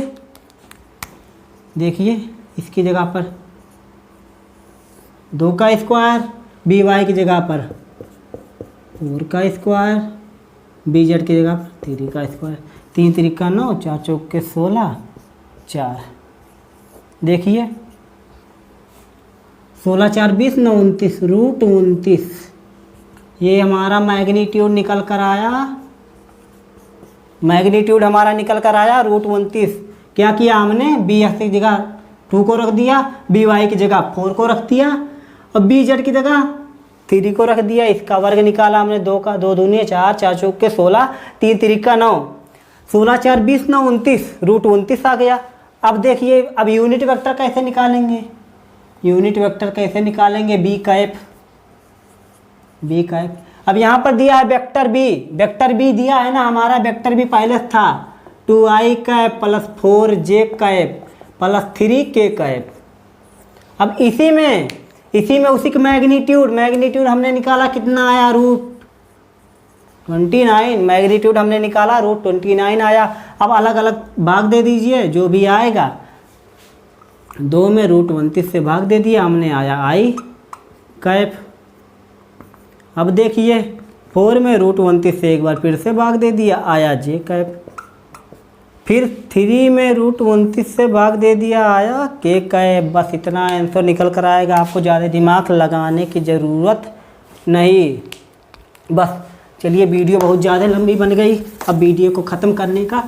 देखिए इसकी जगह पर 2 का स्क्वायर, बी वाई की जगह पर 4 का स्क्वायर, बी जेड की जगह पर 3 का स्क्वायर। 3 3 9, 4 चौके 16, 4। देखिए 16 4 20 9 29, रूट 29। ये हमारा मैग्नीट्यूड निकल कर आया, मैग्नीट्यूड हमारा निकल कर आया रूट 29। क्या किया हमने, बी एक्स की जगह 2 को रख दिया, बी वाई की जगह 4 को रख दिया और बी जेड की जगह 3 को रख दिया। इसका वर्ग निकाला हमने, 2 का 2 दूनी 4, 4 चौके 16, 3 3 9, 16 4 20 9 29, रूट 29 आ गया। अब देखिए अब यूनिट वेक्टर कैसे निकालेंगे, यूनिट वेक्टर कैसे निकालेंगे, बी कैप, बी कैप। अब यहाँ पर दिया है वेक्टर बी, वेक्टर बी दिया है ना हमारा, वेक्टर बी पहले था 2i cap plus 4j cap plus 3k cap. अब इसी में उसी का मैग्नीट्यूड हमने निकाला, कितना आया, रूट 29। मैग्नीट्यूड हमने निकाला, रूट 29 आया। अब अलग अलग भाग दे दीजिए, जो भी आएगा 2 में रूट 29 से भाग दे दिया हमने, आया i कैप। अब देखिए 4 में रूट 29 से एक बार फिर से भाग दे दिया, आया j कैप। फिर 3 में रूट 29 से भाग दे दिया, आया k कैप। बस इतना आंसर निकल कर आएगा, आपको ज़्यादा दिमाग लगाने की ज़रूरत नहीं। बस चलिए, वीडियो बहुत ज़्यादा लंबी बन गई, अब वीडियो को ख़त्म करने का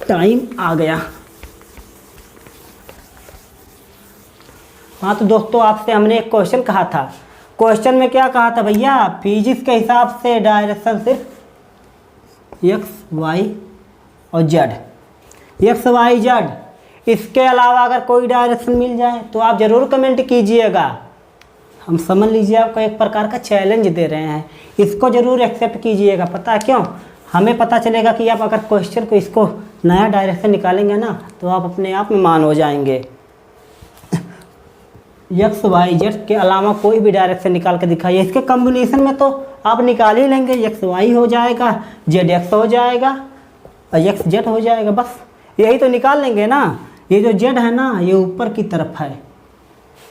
टाइम आ गया। हाँ तो दोस्तों, आपसे हमने एक क्वेश्चन कहा था। क्वेश्चन में क्या कहा था भैया, फिजिक्स के हिसाब से डायरेक्शन सिर्फ एक्स वाई और जेड, एक्स वाई जेड। इसके अलावा अगर कोई डायरेक्शन मिल जाए तो आप ज़रूर कमेंट कीजिएगा। हम समझ लीजिए आपको एक प्रकार का चैलेंज दे रहे हैं, इसको ज़रूर एक्सेप्ट कीजिएगा। पता है क्यों, हमें पता चलेगा कि आप अगर क्वेश्चन को इसको नया डायरेक्शन निकालेंगे ना तो आप अपने आप में मान हो जाएंगे। एक्स वाई जेड के अलावा कोई भी डायरेक्शन निकाल के दिखाइए, इसके कॉम्बिनेशन में तो आप निकाल ही लेंगे। एक्स वाई हो जाएगा, जेड एक्स हो जाएगा और एक्स जेड हो जाएगा, बस यही तो निकाल लेंगे ना। ये जो जेड है ना, ये ऊपर की तरफ है,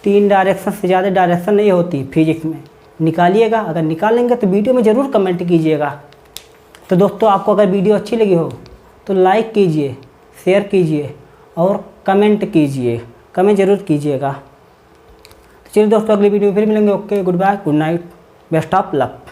3 डायरेक्शन से ज़्यादा डायरेक्शन नहीं होती फिजिक्स में। निकालिएगा, अगर निकाल लेंगे तो वीडियो में ज़रूर कमेंट कीजिएगा। तो दोस्तों, आपको अगर वीडियो अच्छी लगी हो तो लाइक कीजिए, शेयर कीजिए और कमेंट कीजिए, कमेंट ज़रूर कीजिएगा। तो चलिए दोस्तों, अगली वीडियो में फिर मिलेंगे। Okay, good bye, good night, best of luck.